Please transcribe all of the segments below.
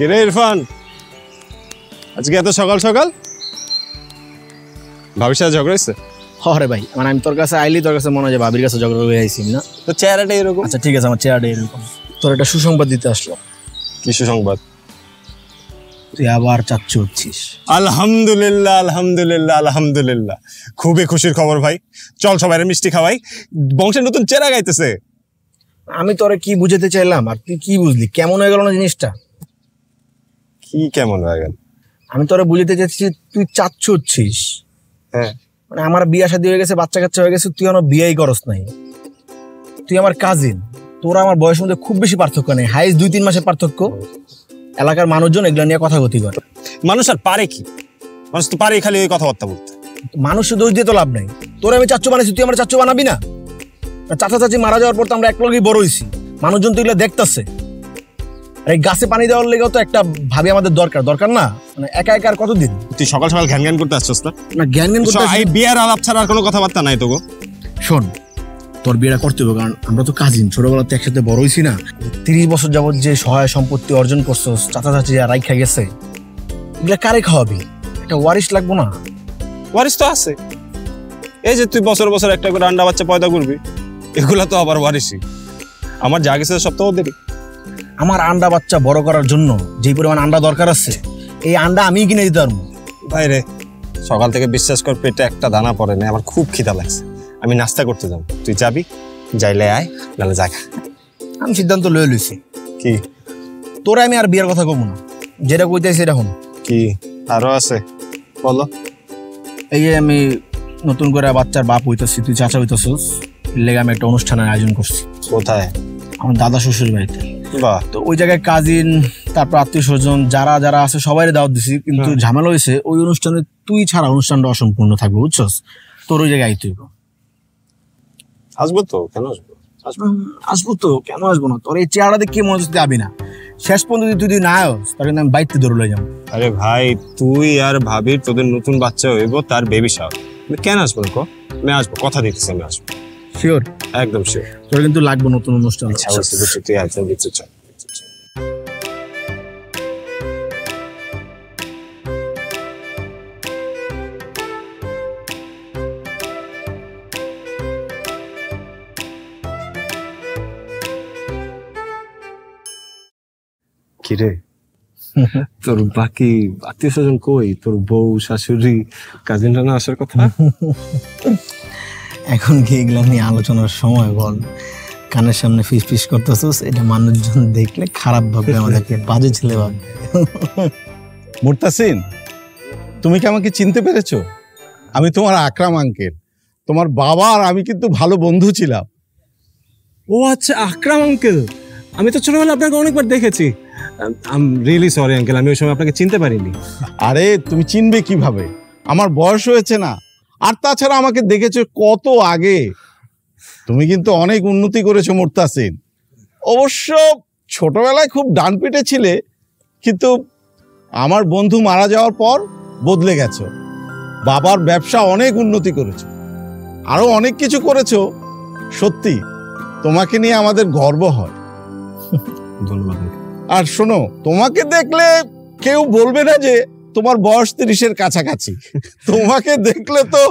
কিরে ইরফান, আজকে এত সকাল সকাল ভাবির সাথে ঝগড়া হয়েছে? হরে ভাই, মানে আমি তোর কাছে আইলি তোর কাছে মনে হয় ভাবির কাছে ঝগড়া হয়ে আইছি না? তো চেহারাটা এরকম। আচ্ছা ঠিক আছে, আমার চেহারাটা এরকম। তোর একটা সুসংবাদ দিতে আসলো। কি সুসংবাদ? তুই আবার চাচ্ছু হচ্ছিস। আলহামদুলিল্লাহ আলহামদুলিল্লাহ আলহামদুলিল্লাহ, খুবই খুশির খবর ভাই। চল সবাই মিষ্টি খাওয়াই, বংশের নতুন চেহারা গাইতেছে। আমি তোরে কি বুঝাতে চাইলাম আর তুই কি বুঝলি? কেমন হয়ে গেল না জিনিসটা? কি কেমন হয়ে গেল? আমি তোরে বুঝাতে চাচ্ছি তুই চাচ্ছু হচ্ছিস। হ্যাঁ, মানে আমার বিয়ে শাদী হয়ে গেছে, বাচ্চা কাচ্চা হয়ে গেছে, তুই আমার বিয়েই করস নাই। তুই আমার কাজিন, তোরা আমার বয়সের মধ্যে খুব বেশি পার্থক্য নেই, হাইস্ট 2-3 মাসের পার্থক্য। এলাকার মানুষজন এগুলো নিয়ে কথা গতি করে। মানুষ আর পারে কি? মানুষ তো পারে খালি এই কথাবার্তা বলতে। মানুষের দোষ দিয়ে তো লাভ নাই। তোরা আমি চাচ্চু বানাইছি, তুই আমার চাচ্চু বানাবি না? চাচা চাচি মারা যাওয়ার পর তো আমরা এক লগেই বড় হইছি, মানুষজন তো এগুলো দেখতেছে। আর এই গাছে পানি দেওয়ার লেগেও তো একটা ভাবি আমাদের দরকার, দরকার না? মানে একা একা আর কতদিন? তুই সকাল সকাল ঘ্যান ঘ্যান করতে আসছিস না? না জ্ঞান জ্ঞান করতে এই বিয়ের আলাপ ছাড়া আর কোনো কথাবার্তা নাই তো গো। শোন, তোর বিয়েটা করতে হবে, কারণ আমরা তো কাজিন, ছোটবেলাতে একসাথে বড় হইছি না। 30 বছর যাবত যে সহায় সম্পত্তি অর্জন করছস, চাচা চাচি যা রাইখা গেছে, এগুলা কারে খাওয়াবি? একটা ওয়ারিশ লাগবো না? ওয়ারিশ তো আছে, এই যে তুই বছর বছর একটা করে আন্ডা বাচ্চা পয়দা করবি, এগুলা তো আবার ওয়ারিশই। আমার যা গেছে সব তো ওদেরই। আমার আন্ডা বাচ্চা বড় করার জন্য যে পরিমাণ আন্ডা দরকার আছে, এই আন্ডা আমি কিনে দিতে পারবো। ভাই রে, সকাল থেকে বিশ্বাস কর পেটে একটা দানা পড়ে না, আমার খুব খিদা লাগছে। আমি নাস্তা করতে যাবো, তুই যাবি? যাইলে আয়, নাহলে যা খা। আমি সিদ্ধান্ত লয়ে লইছি। কি? তোরা আমি আর বিয়ের কথা কব না, যেটা কইতেছি এটা হন। কি আরো আছে বলো? এই যে আমি নতুন করে বাচ্চার বাপ হইতেছি, তুই চাচা হইতেছিস, এর লেগে আমি একটা অনুষ্ঠানের আয়োজন করছি। কোথায়? আমার দাদা শ্বশুর বাড়িতে। বাহ। তো ওই জায়গায় কাজিন, তারপর আত্মীয় স্বজন যারা যারা আছে সবাই দাওয়াত দিছি, কিন্তু ঝামেলা হয়েছে ওই অনুষ্ঠানে তুই ছাড়া অনুষ্ঠানটা অসম্পূর্ণ থাকবে, বুঝছস? তোর ওই জায়গায় আইতে হইব। আসবো তো, কেন আসবো? আসবো তো, কেন আসবো না? তোর এই চেহারা দেখে মনে হচ্ছে যাবি না। শেষ পর্যন্ত তুই যদি না আস, তাহলে কিন্তু আমি বাইতে ধরে লয়ে যাবো। আরে ভাই, তুই আর ভাবির তোদের নতুন বাচ্চা হইব, তার বেবি শাওয়ার। কেন আসবো না? আমি আসবো, কথা দিতেছি আমি আসবো। শিওর? একদম শিওর। তোর কিন্তু লাগবে নতুন অনুষ্ঠান। তুই একদম দিতে চাই। কিরে, তোর বাকি আত্মীয় স্বজন কই? তোর বউ, শাশুড়ি, কাজিনরা না আসার কথা? এখন কি এগুলা নিয়ে আলোচনার সময়? বল, কানের সামনে ফিস ফিস করতেছিস, এটা মানুষজন দেখলে খারাপ ভাববে, আমাদেরকে বাজে ছেলে ভাববে। মুর্তাসিন, তুমি কি আমাকে চিনতে পেরেছো? আমি তোমার আকরাম আঙ্কেল। তোমার বাবা আর আমি কিন্তু ভালো বন্ধু ছিলাম। ও আচ্ছা, আকরাম আঙ্কেল। আমি তো ছোটবেলায় আপনাকে অনেকবার দেখেছি। I am really sorry uncle, আমি ওই সময় আপনাকে চিনতে পারিনি। আরে তুমি চিনবে কিভাবে? আমার বয়স হয়েছে না, আর তাছাড়া আমাকে দেখেছো কত আগে। তুমি কিন্তু অনেক উন্নতি করেছো মুর্তাসিন। অবশ্য ছোটবেলায় খুব ডান পিটে ছিলে, কিন্তু আমার বন্ধু মারা যাওয়ার পর বদলে গেছো। বাবার ব্যবসা অনেক উন্নতি করেছো, আরো অনেক কিছু করেছো। সত্যি তোমাকে নিয়ে আমাদের গর্ব হয়। ধন্যবাদ। আর শোনো, তোমাকে দেখলে কেউ বলবে না যে তোমার বয়স 30-এর কাছাকাছি। তোমাকে দেখলে তো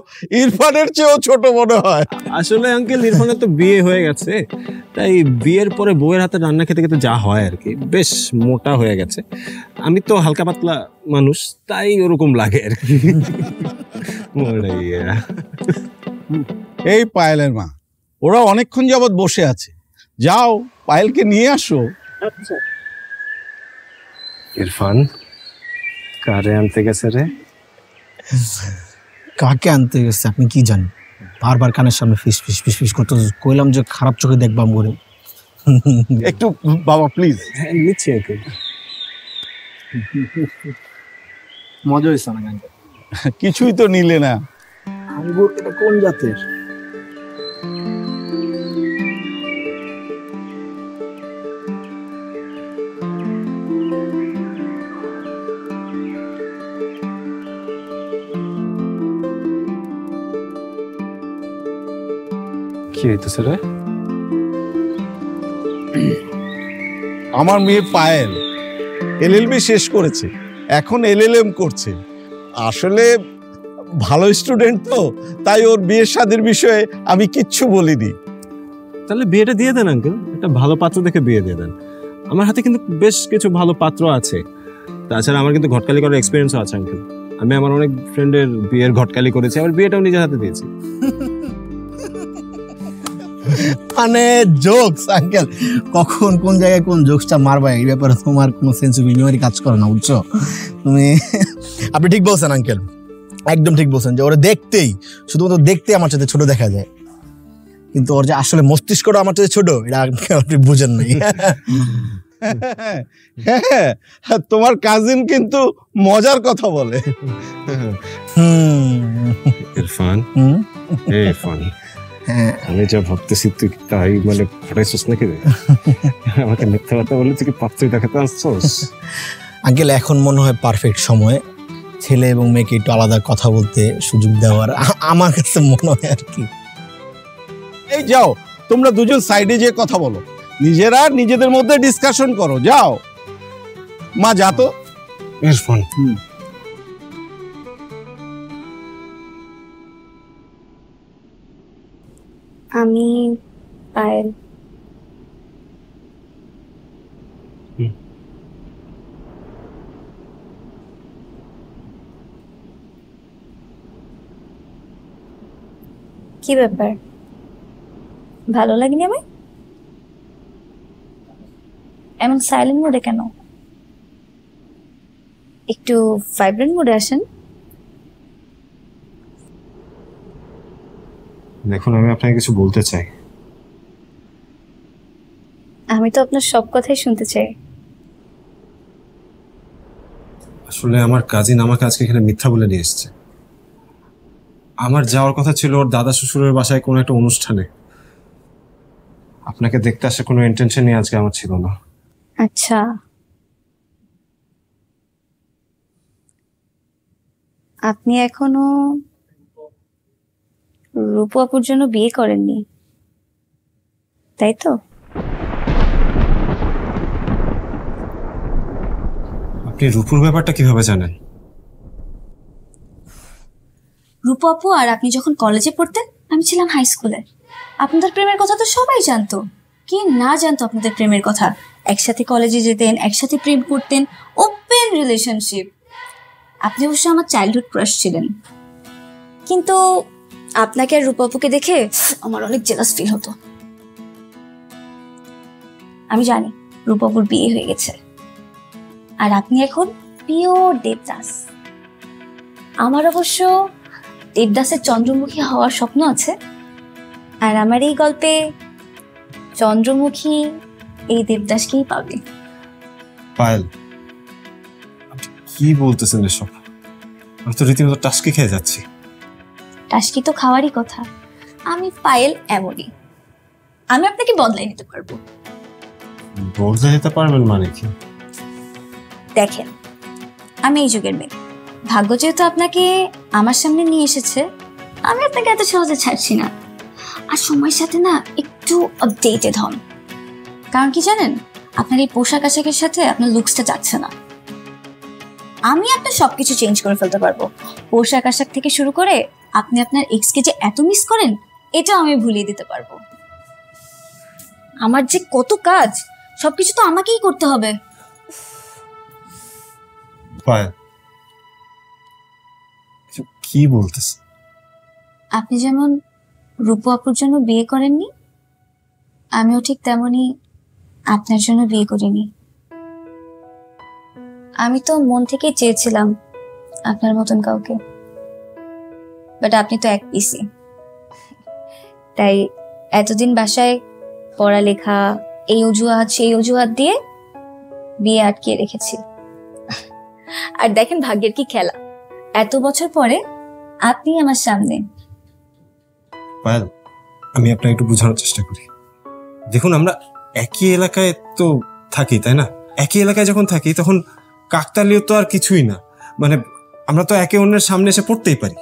ইরফানের চেয়েও ছোট মনে হয়। আসলে আঙ্কেল, ইরফানের তো বিয়ে হয়ে গেছে, তাই বিয়ের পরে বউয়ের হাতে রান্না খেতে খেতে যা হয় আর কি, বেশ মোটা হয়ে গেছে। আমি তো হালকা পাতলা মানুষ, তাই ওরকম লাগে আর কি। এই পায়েলের মা, ওরা অনেকক্ষণ যাবৎ বসে আছে, যাও পায়েলকে নিয়ে আসো। ইরফান কারে আনতে গেছে রে? কাকে আনতে গেছে আপনি কি জানেন? বারবার কানের সামনে ফিস ফিস ফিস ফিস করতে, কইলাম যে খারাপ চোখে দেখবাম করে। একটু বাবা প্লিজ। হ্যাঁ, নিচ্ছি ওকে। মজা হয়েছে না গানটা? কিছুই তো নিলে না। আঙ্গুর এটা কোন জাতের? কি হইতেছে রে? আমার মেয়ে পায়েল এলএলবি শেষ করেছে, এখন এলএলএম করছে। আসলে ভালো স্টুডেন্ট তো, তাই ওর বিয়ের শাদীর বিষয়ে আমি কিচ্ছু বলিনি। তাহলে বিয়েটা দিয়ে দেন আঙ্কেল, একটা ভালো পাত্র দেখে বিয়ে দিয়ে দেন। আমার হাতে কিন্তু বেশ কিছু ভালো পাত্র আছে, তাছাড়া আমার কিন্তু ঘটকালি করার এক্সপিরিয়েন্সও আছে আঙ্কেল। আমি আমার অনেক ফ্রেন্ডের বিয়ের ঘটকালি করেছি, আবার বিয়েটাও নিজের হাতে দিয়েছি। মানে জোকস আঙ্কেল, কখন কোন জায়গায় কোন জোকসটা মারবা এই ব্যাপারে তোমার কোনো সেন্স অফ হিউমারই কাজ করে না, বুঝছো তুমি? আপনি ঠিক বলছেন আঙ্কেল, একদম ঠিক বলছেন যে ওরা দেখতেই, শুধুমাত্র দেখতে আমার সাথে ছোট দেখা যায়, কিন্তু ওর যে আসলে মস্তিষ্কটা আমার সাথে ছোট এটা আপনি বুঝেন নাই। হ্যাঁ, তোমার কাজিন কিন্তু মজার কথা বলে। ইরফান, ইরফান, আমি যা ভাবতেছি তুই তাই মানে ফটাইছিস নাকি রে? আমাকে মিথ্যা কথা বলে তুই কি পাত্র দেখাতে আসছস? আঙ্কেল এখন মনে হয় পারফেক্ট সময় ছেলে এবং মেয়েকে একটু আলাদা কথা বলতে সুযোগ দেওয়ার, আমার কাছে মনে হয় আর কি। এই যাও, তোমরা দুজন সাইডে যেয়ে কথা বলো, নিজেরা নিজেদের মধ্যে ডিসকাশন করো। যাও মা, যা তো। ইরফান, আমি পায়েল। কি ব্যাপার, ভালো লাগেনি আমায়? এমন সাইলেন্ট মোডে কেন? একটু ভাইব্রেন্ট মোডে আসেন। দেখুন, আমি আপনাকে কিছু বলতে চাই। আমি তো আপনার সব কথাই শুনতে চাই। আসলে আমার কাজিন আমাকে আজকে এখানে মিথ্যা বলে নিয়ে এসেছে। আমার যাওয়ার কথা ছিল ওর দাদা শ্বশুরের বাসায় কোনো একটা অনুষ্ঠানে। আপনাকে দেখতে আসে কোনো ইন্টেনশন নিয়ে আজকে আমার ছিল না। আচ্ছা, আপনি এখনো রূপু আপুর জন্য বিয়ে করেননি, তাই তো? আপনি রূপুর ব্যাপারটা কিভাবে জানেন? রূপু আপু আর আপনি যখন কলেজে পড়তেন, আমি ছিলাম হাই স্কুলে। আপনাদের প্রেমের কথা তো সবাই জানতো, কি না জানতো আপনাদের প্রেমের কথা? একসাথে কলেজে যেতেন, একসাথে প্রেম করতেন, ওপেন রিলেশনশিপ। আপনি অবশ্য আমার চাইল্ডহুড ক্রাশ ছিলেন, কিন্তু আপনাকে আর রূপু আপুকে দেখে আমার অনেক জেলাস ফিল হতো। আমি জানি রূপু আপুর বিয়ে হয়ে গেছে, আর আপনি এখন পিওর দেবদাস। আমার অবশ্য দেবদাসের চন্দ্রমুখী হওয়ার স্বপ্ন আছে, আর আমার এই গল্পে চন্দ্রমুখী এই দেবদাসকেই পাবে। পায়েল, আপনি কি বলতেছেন এসব? আমি তো রীতিমতো টাস্কি খেয়ে যাচ্ছি। টাস্কি তো খাওয়ারই কথা। আমি পায়েল এমনই, আমি আপনাকে বদলাই নিতে পারবো। বলতে যেতে পারবেন মানে কি? দেখেন, আমি এই যুগের মেয়ে, ভাগ্য যেহেতু আপনাকে আমার সামনে নিয়ে এসেছে, আমি আপনাকে এত সহজে ছাড়ছি না। আর সময়ের সাথে না একটু আপডেটেড হন, কারণ কি জানেন, আপনার এই পোশাক আশাকের সাথে আপনার লুকসটা যাচ্ছে না। আমি আপনার সবকিছু চেঞ্জ করে ফেলতে পারবো, পোশাক আশাক থেকে শুরু করে আপনি আপনার এক্সকে যে এত মিস করেন এটাও আমি ভুলিয়ে দিতে পারবো। আমার যে কত কাজ, সবকিছু তো আমাকেই করতে হবে। পায়েল, কি বলতেছে? আপনি যেমন রূপু আপুর জন্য বিয়ে করেননি, আমিও ঠিক তেমনই আপনার জন্য বিয়ে করিনি। আমি তো মন থেকে চেয়েছিলাম আপনার মতন কাউকে, বাট আপনি তো এক পিসি। তাই এতদিন বাসায় পড়ালেখা, এই অজুহাত সেই অজুহাত দিয়ে বিয়ে আটকিয়ে রেখেছি। আর দেখেন ভাগ্যের কি খেলা, এত বছর পরে আপনি আমার সামনে। পায়েল, আমি আপনাকে একটু বোঝানোর চেষ্টা করি। দেখুন, আমরা একই এলাকায় তো থাকি, তাই না? একই এলাকায় যখন থাকি তখন কাকতালীয় তো আর কিছুই না, মানে আমরা তো একে অন্যের সামনে এসে পড়তেই পারি।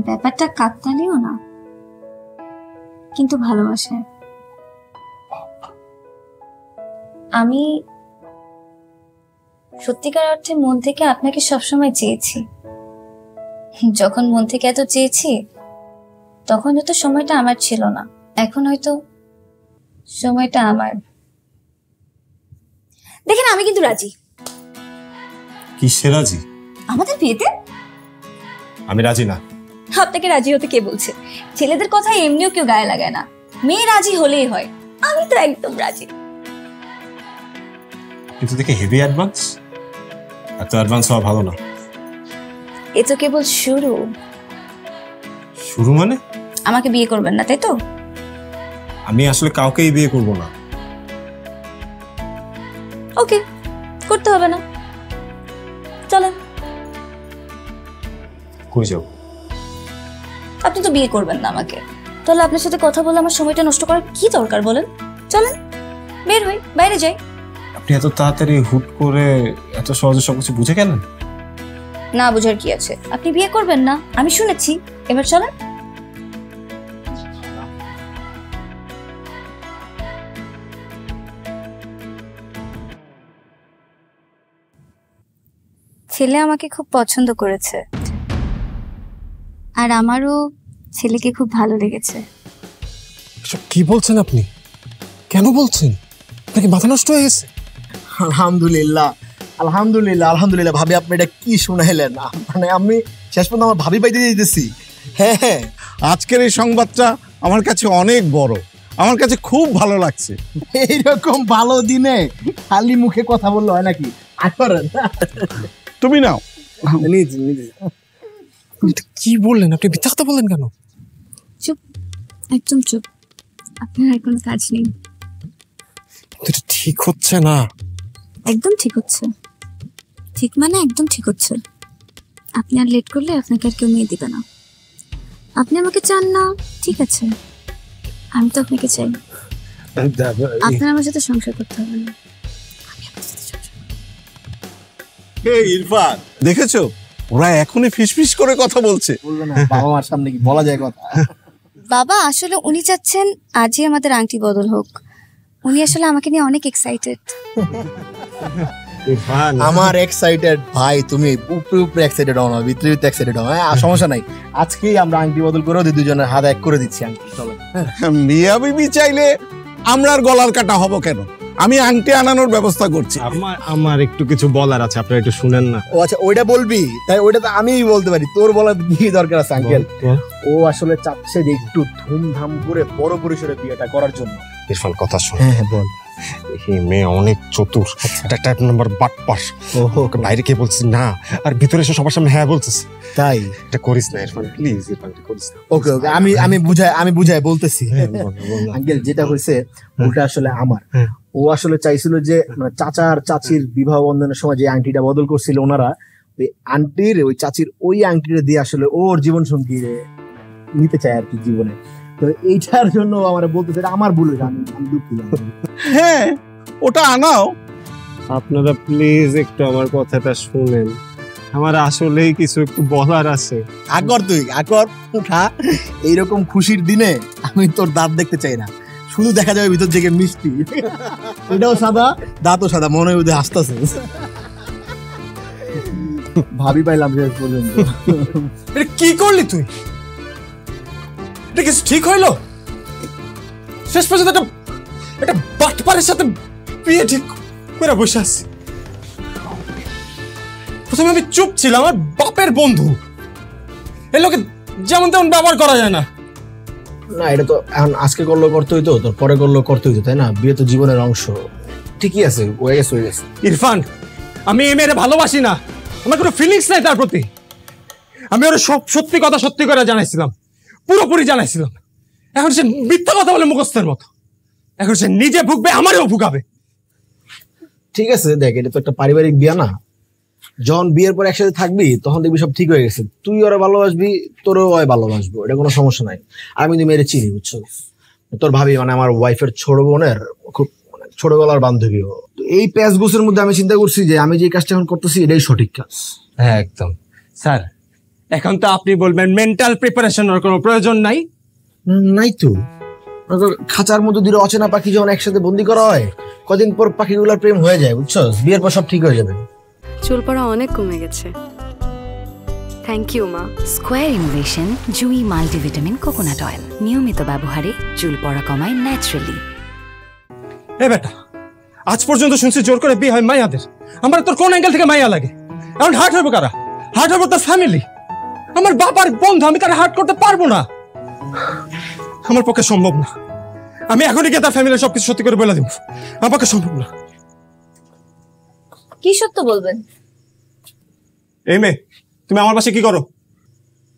ব্যাপারটা কাকতালীয় না, কিন্তু ভালোবাসে। আমি সত্যিকার অর্থে মন থেকে আপনাকে সবসময় চেয়েছি। যখন মন থেকে এত চেয়েছি তখন হয়তো সময়টা আমার ছিল না, এখন হয়তো সময়টা আমার। দেখেন আমি কিন্তু রাজি। কিসে রাজি? আমাদের বিয়েতে? আমি রাজি না। আপনাকে রাজি হতে কে বলছে? ছেলেদের কথা এমনিও কেউ গায়ে লাগায় না, মেয়ে রাজি হলেই হয়। আমি তো একদম রাজি। কিন্তু দেখে হেভি অ্যাডভান্স। এত অ্যাডভান্স হওয়া ভালো না। এ তো কেবল শুরু। শুরু মানে? আমাকে বিয়ে করবেন না, তাই তো? আমি আসলে কাউকেই বিয়ে করব না। ওকে, করতে হবে না, চলেন। কই যাও? আপনি তো বিয়ে করবেন না আমাকে, তাহলে আপনার সাথে কথা বলে আমার সময়টা নষ্ট করার কি দরকার বলেন? চলেন বের হই, বাইরে যাই। আপনি এত তাড়াতাড়ি হুট করে এত সহজে সবকিছু বুঝে গেলেন? না বুঝার কি আছে? আপনি বিয়ে করবেন না আমি শুনেছি, এবার চলেন। ছেলে আমাকে খুব পছন্দ করেছে, আর আমারও ছেলেকে খুব ভালো লেগেছে। সব কি বলছেন আপনি? কেন বলছেন? আপনাকে মাথা নষ্ট হয়ে গেছে? আলহামদুলিল্লাহ আলহামদুলিল্লাহ আলহামদুলিল্লাহ। ভাবি আপনি এটা কি শুনাইলেন? মানে আমি শেষ পর্যন্ত আমার ভাবি পাইতে দিতেছি। হ্যাঁ হ্যাঁ, আজকের এই সংবাদটা আমার কাছে অনেক বড়, আমার কাছে খুব ভালো লাগছে। এইরকম ভালো দিনে খালি মুখে কথা বললে হয় নাকি? আসরেন তুমি নাও। কি বললেন আপনি? মিথ্যা কথা বললেন কেন? চুপ, একদম চুপ। আপনার আর কোনো কাজ নেই। এটা ঠিক হচ্ছে না। একদম ঠিক হচ্ছে। ঠিক মানে একদম ঠিক হচ্ছে। আপনি আর লেট করলে আপনাকে আর কেউ মেয়ে দিবে না। আপনি আমাকে চান না, ঠিক আছে, আমি তো আপনাকে চাই। আপনার আমার সাথে সংসার করতে হবে না। ইরফান, দেখেছো ওরা এখনই ফিসফিস করে কথা বলছে। বলবে না বাবা মার সামনে কি বলা যায় কথা? বাবা আসলে উনি চাচ্ছেন আজই আমাদের আংটি বদল হোক। উনি আসলে আমাকে নিয়ে অনেক এক্সাইটেড। আমার এক্সাইটেড ভাই, তুমি উপরে উপরে এক্সাইটেড হও না, ভিতরে ভিতরে এক্সাইটেড হও। হ্যাঁ সমস্যা নাই, আজকেই আমরা আংটি বদল করে দুজনের হাত এক করে দিচ্ছি। আংটি চলো। মিয়া বিবি চাইলে আমরা আর গলার কাটা হব কেন? আমি আংটি আনানোর ব্যবস্থা করছি। আমার একটু কিছু বলার আছে, আপনারা একটু শুনেন না। ও আচ্ছা, ওইটা বলবি? তাই ওইটা তো আমিই বলতে পারি, তোর বলার কি দরকার আছে আঙ্কেল? ও আসলে চাচ্ছে যে একটু ধুমধাম করে বড় পরিসরে বিয়েটা করার জন্য। ইরফান কথা শোন। হ্যাঁ হ্যাঁ বল। এই মেয়ে অনেক চতুর, একটা টাইপ নাম্বার বাটপার। ওকে বাইরে কে বলছিস না, আর ভিতরে এসে সবার সামনে হ্যাঁ বলছিস। তাই এটা করিস না ইরফান, প্লিজ ইরফান করিস না। ওকে ওকে, আমি বুঝাই বলতেছি। আঙ্কেল যেটা হয়েছে ওটা আসলে আমার। ও আসলে চাইছিল যে মানে চাচা আর চাচির বিবাহ বন্ধনের সময় যে আংটিটা বদল করছিল ওনারা, ওই আন্টির ওই চাচির ওই আংটিটা দিয়ে আসলে ওর জীবন সঙ্গী নিতে চায় আর কি জীবনে। তো এইটার জন্য আমার বলতেছে আমার ভুল, আমি দুঃখিত। হ্যাঁ ওটা আনাও। আপনারা প্লিজ একটু আমার কথাটা শুনেন, আমার আসলেই কিছু একটু বলার আছে। আকর তুই আকর খা। এইরকম খুশির দিনে আমি তোর দাঁত দেখতে চাই না, শুধু দেখা যাবে ভিতর থেকে মিষ্টি। এটাও সাদা, দাঁতও সাদা, মনে হয় হাসতেছে। ভাবি পাইলাম শেষ পর্যন্ত। এটা কি করলি তুই? এটা কিছু ঠিক হইলো? শেষ পর্যন্ত একটা বাটপারের সাথে বিয়ে ঠিক করে বসে আছি। প্রথমে আমি চুপ ছিলাম, আমার বাপের বন্ধু, এই লোকে যেমন তেমন ব্যবহার করা যায় না। না এটা তো এখন আজকে করলেও করতে হইতো, তোর পরে করলেও করতে হইতো, তাই না? বিয়ে তো জীবনের অংশ। ঠিকই আছে, হয়ে গেছে হয়ে গেছে। ইরফান, আমি এই মেয়েরে ভালোবাসি না, আমার কোনো ফিলিংস নাই তার প্রতি। আমি ওর সব সত্যি কথা সত্যি করে জানাইছিলাম, পুরোপুরি জানাইছিলাম। এখন সে মিথ্যা কথা বলে মুখস্থের মতো। এখন সে নিজে ভুগবে, আমারও ভুগাবে। ঠিক আছে দেখ, এটা তো একটা পারিবারিক বিয়ে না? যখন বিয়ের পর একসাথে থাকবি তখন দেখবি সব ঠিক হয়ে গেছে। তুই ওরা ভালোবাসবি, তোরও ওই ভালোবাসবো, এটা কোনো সমস্যা নাই। আমি কিন্তু মেয়েরে চিনি, বুঝছো? তোর ভাবি মানে আমার ওয়াইফের ছোট বোনের খুব ছোটবেলার বান্ধবী। তো এই প্যাচ গোছের মধ্যে আমি চিন্তা করছি যে আমি যে কাজটা এখন করতেছি এটাই সঠিক কাজ। হ্যাঁ একদম স্যার। এখন তো আপনি বলবেন মেন্টাল প্রিপারেশনের কোনো প্রয়োজন নাই। নাই তো, খাঁচার মধ্যে দুটো অচেনা পাখি যখন একসাথে বন্দি করা হয়, কদিন পর পাখিগুলোর প্রেম হয়ে যায়, বুঝছো? বিয়ের পর সব ঠিক হয়ে যাবে। চুল পড়া অনেক কমে গেছে। থ্যাংক ইউ মা। স্কোয়ার ইনোভেশন জুই মাল্টিভিটামিন কোকোনাট অয়েল নিয়মিত ব্যবহারে চুল পড়া কমায় ন্যাচারালি। এ বেটা, আজ পর্যন্ত শুনছি জোর করে বিয়ে হয় মাইয়াদের। আমার তোর কোন অ্যাঙ্গেল থেকে মাইয়া লাগে? এখন হার্ট হইব কারা? হার্ট হইব তার ফ্যামিলি, আমার বাবার বন্ধু। আমি তার হার্ট করতে পারবো না, আমার পক্ষে সম্ভব না। আমি এখনই গিয়ে তার ফ্যামিলির সবকিছু সত্যি করে বলে দিব, আমার পক্ষে সম্ভব না। কি সত্য বলবেন? এই মেয়ে, তুমি আমার পাশে কি করো?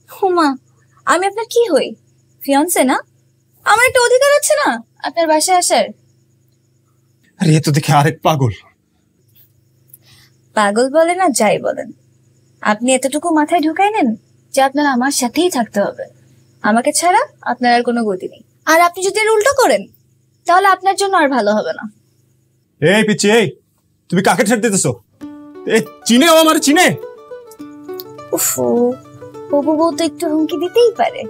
হুমা, আমি আপনার কি হই? ফিয়ান্সে না? আমার একটা অধিকার আছে না আপনার বাসায় আসার? আরে এ তো দেখে আরেক পাগল। পাগল বলেন আর যাই বলেন, আপনি এতটুকু মাথায় ঢুকাই নেন যে আপনার আমার সাথেই থাকতে হবে, আমাকে ছাড়া আপনার আর কোনো গতি নেই। আর আপনি যদি এর উল্টো করেন তাহলে আপনার জন্য আর ভালো হবে না। এই পিচ্ছি, এই তুমি কাকে ছেড়ে দিতেছো? এই চিনে ও আমার চিনে? উফো, হবু বউ তো একটু হুমকি দিতেই পারে।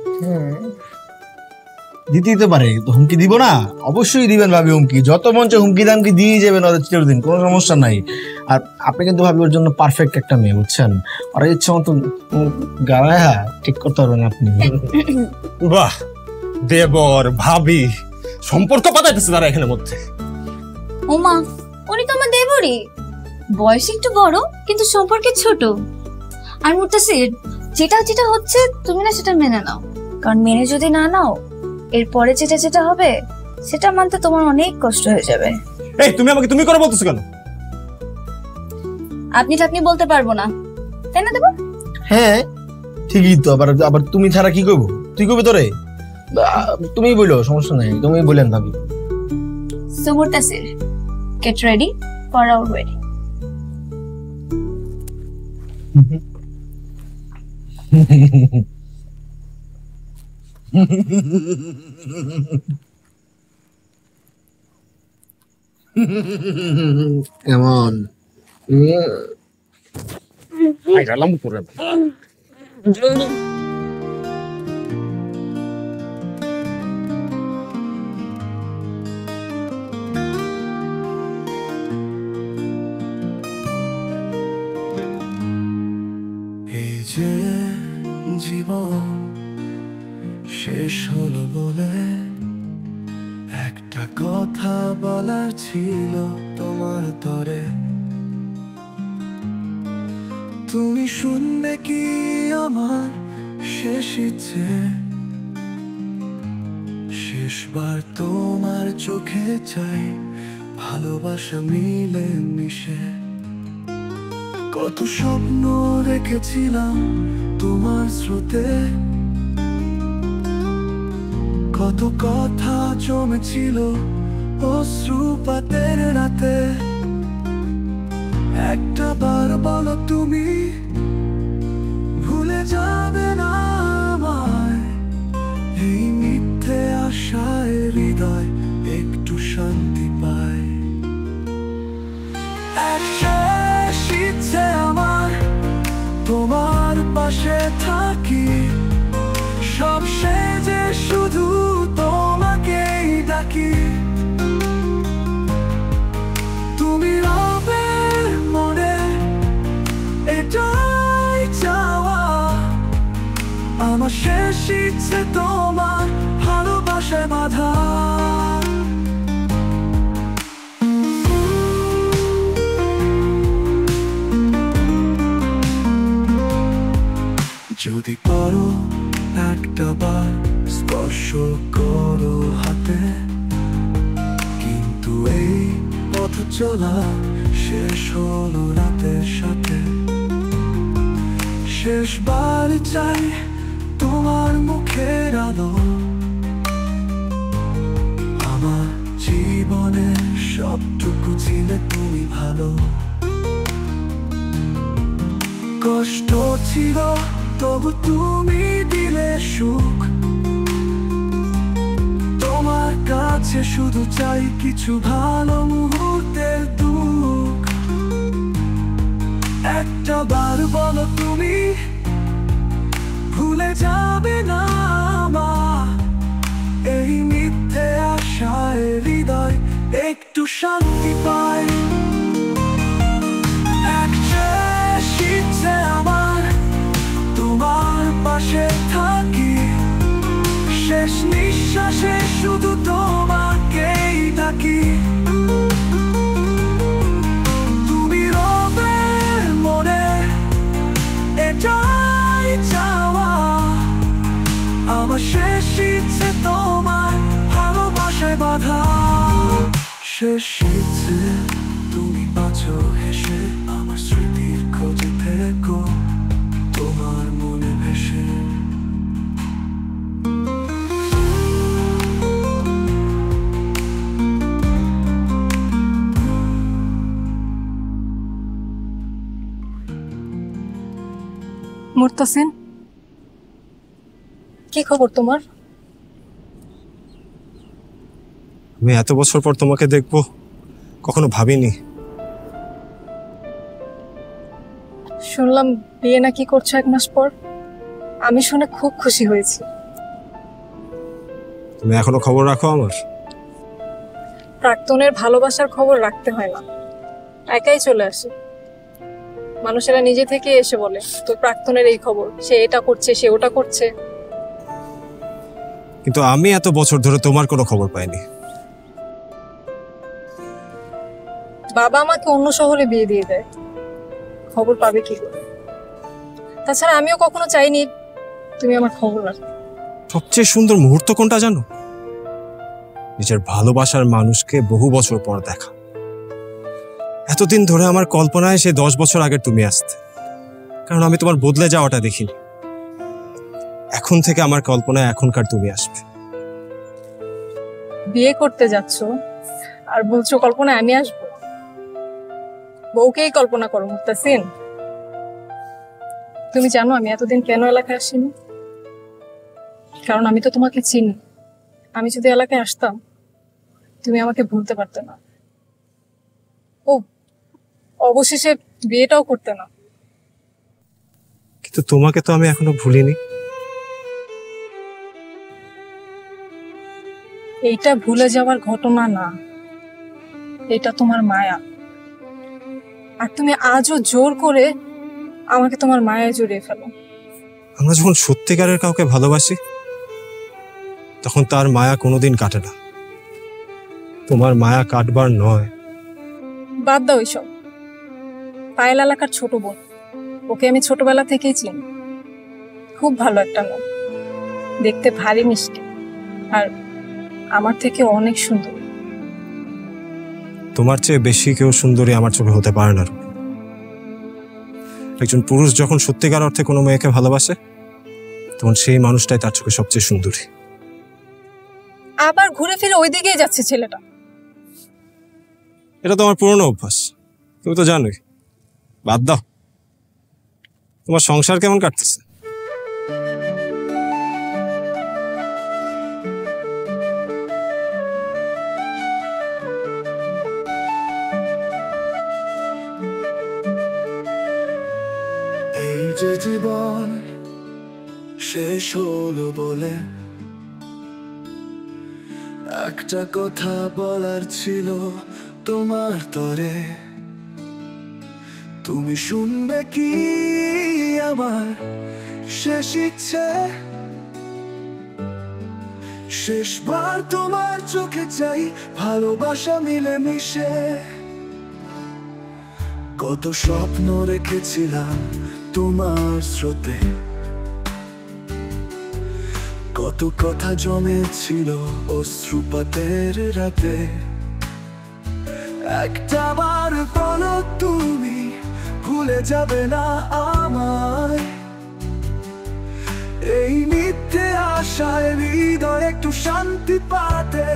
দিতেই তো পারে, তো হুমকি দিব না? অবশ্যই দিবেন ভাবি হুমকি, যত মঞ্চে হুমকি দামকি দিয়ে যাবেন ওদের চিরদিন, কোনো সমস্যা নাই। আর আপনি কিন্তু ভাবি ওর জন্য পারফেক্ট একটা মেয়ে, বুঝছেন? ওরা ইচ্ছে মতো গাড়ায় ঠিক করতে পারবেন আপনি। বাহ, দেবর ভাবি সম্পর্ক পাতাইতেছে তারা এখানের মধ্যে। ওমা, উনি তো আমার দেবরই, বয়স একটু বড় কিন্তু সম্পর্কে ছোট। আর মুতাসির, যেটা যেটা হচ্ছে তুমি না সেটা মেনে নাও, কারণ মেনে যদি না নাও এরপরে যেটা যেটা হবে সেটা মানতে তোমার অনেক কষ্ট হয়ে যাবে। এই তুমি আমাকে তুমি করে বলতেছো কেন? আপনি তো আপনি বলতে পারবো না, তাই না দেবো? হ্যাঁ ঠিকই তো, আবার আবার তুমি ছাড়া কি করবো? তুই করবি তোরে? তুমি বলো, সমস্যা নাই, তুমি বলেন ভাবি। So Mutasir, get ready for our wedding. কেমন? এই যে জীবন শেষ হলো বলে একটা কথা বলার ছিল তোমার তরে, তুমি শুনবে কি আমার শেষ ইচ্ছে? শেষবার তোমার চোখে চাই ভালোবাসা মিলে মিশে। কত স্বপ্ন রেখেছিলাম তোমার স্রোতে, কত কথা জমেছিল অশ্রুপাতের রাতে। একটা বার বলো তুমি ভুলে যাবে না আমায়, এই মিথ্যে আশায় হৃদয় একটু শান্তি পায়। এক শেষ ইচ্ছে আমার তোমার পাশে থাকি, সব সেজে শুধু তোমাকেই ডাকি। তুমি রবে মনে, এটাই চাওয়া আমার। শেষ ইচ্ছে তোমার ভালোবাসায় বাঁধা। যদি পারো একটা বার স্পর্শ করো হাতে, কিন্তু এই পথ চলা শেষ হলো রাতের সাথে। শেষবার চাই তোমার মুখের আলো, আমার জীবনের সবটুকু ছিলে তুমি ভালো। কষ্ট ছিল তবু তুমি দিলে সুখ, তোমার কাছে শুধু চাই কিছু ভালো মুহূর্তের দুঃখ। একটা বার বলো তুমি ভুলে যাবে না মা, এই মিথ্যে মিথ্যে আশায় হৃদয় একটু শান্তি পায়। একটা শীতে আমার তোমার পাশে থাকি, শেষ নিঃশ্বাসে শুধু তোমাকেই ডাকি। তুমি রবে মনে, এটাই চাওয়া আমার। শেষ ইচ্ছে তোমার ভালোবাসায় বাধা। শেষ ইচ্ছে তুমি বাঁচো হেসে, আমার স্মৃতির খোঁজে থেকো তোমার মনে ভেসে। মুর্তাসিন, কি খবর তোমার? আমি এত বছর পর তোমাকে দেখবো কখনো ভাবিনি। শুনলাম বিয়ে নাকি করছো 1 মাস পর। আমি শুনে খুব খুশি হয়েছি। তুমি এখনো খবর রাখো আমার? প্রাক্তনের ভালোবাসার খবর রাখতে হয় না, একাই চলে আসে। মানুষেরা নিজে থেকে এসে বলে তোর প্রাক্তনের এই খবর, সে এটা করছে, সে ওটা করছে। কিন্তু আমি এত বছর ধরে তোমার কোনো খবর পাইনি। বাবা আমাকে অন্য শহরে বিয়ে দিয়ে দেয়, খবর পাবে কি করে? তাছাড়া আমিও কখনো চাইনি তুমি আমার খবর রাখো। সবচেয়ে সুন্দর মুহূর্ত কোনটা জানো? নিজের ভালোবাসার মানুষকে বহু বছর পর দেখা। এতদিন ধরে আমার কল্পনায় সে 10 বছর আগের তুমি আসতে, কারণ আমি তোমার বদলে যাওয়াটা দেখিনি। এখন থেকে আমার কল্পনায় এখনকার তুমি আসবে। বিয়ে করতে যাচ্ছ আর বলছো কল্পনায় আমি আসবো? বউকেই কল্পনা করো মুর্তাসিন। তুমি জানো আমি এতদিন কেন এলাকায় আসিনি? কারণ আমি তো তোমাকে চিনি। আমি যদি এলাকায় আসতাম তুমি আমাকে ভুলতে পারতে না। ও অবশেষে বিয়েটাও করতে না। কিন্তু তোমাকে তো আমি এখনো ভুলিনি। এইটা ভুলে যাওয়ার ঘটনা না, এটা তোমার মায়া। আর তুমি আজও জোর করে আমাকে তোমার মায়ায় জড়িয়ে ফেলো। আমরা যখন সত্যিকারের কাউকে ভালোবাসি তখন তার মায়া কোনোদিন কাটে না। তোমার মায়া কাটবার নয়। বাদ দাও এইসব। পায়েল এলাকার ছোট বোন, ওকে আমি ছোটবেলা থেকেই চিনি। খুব ভালো একটা মেয়ে, দেখতে ভারী মিষ্টি, আর আমার থেকে অনেক সুন্দর। তোমার চেয়ে বেশি কেউ সুন্দরী আমার চোখে হতে পারে না। একজন পুরুষ যখন সত্যিকার অর্থে কোনো মেয়েকে ভালোবাসে তখন সেই মানুষটাই তার চোখে সবচেয়ে সুন্দরী। আবার ঘুরে ফিরে ওই দিকেই যাচ্ছে ছেলেটা। এটা তোমার পুরনো অভ্যাস, তুমি তো জানোই। বাদ দাও। তোমার সংসার কেমন কাটতেছে? এই যে জীবন শেষ হলো বলে একটা কথা বলার ছিল তোমার তরে। তুমি শুনবে কি আমার শেষ ইচ্ছে? শেষবার তোমার চোখে চাই ভালোবাসা মিলে মিশে। কত স্বপ্ন রেখেছিলাম তোমার স্রোতে, কত কথা জমেছিল অশ্রুপাতের রাতে। একটা বার বলো তুমি ভুলে যাবে না আমায়। এই মিথ্যে আশায় হৃদয় একটু শান্তি পাতে।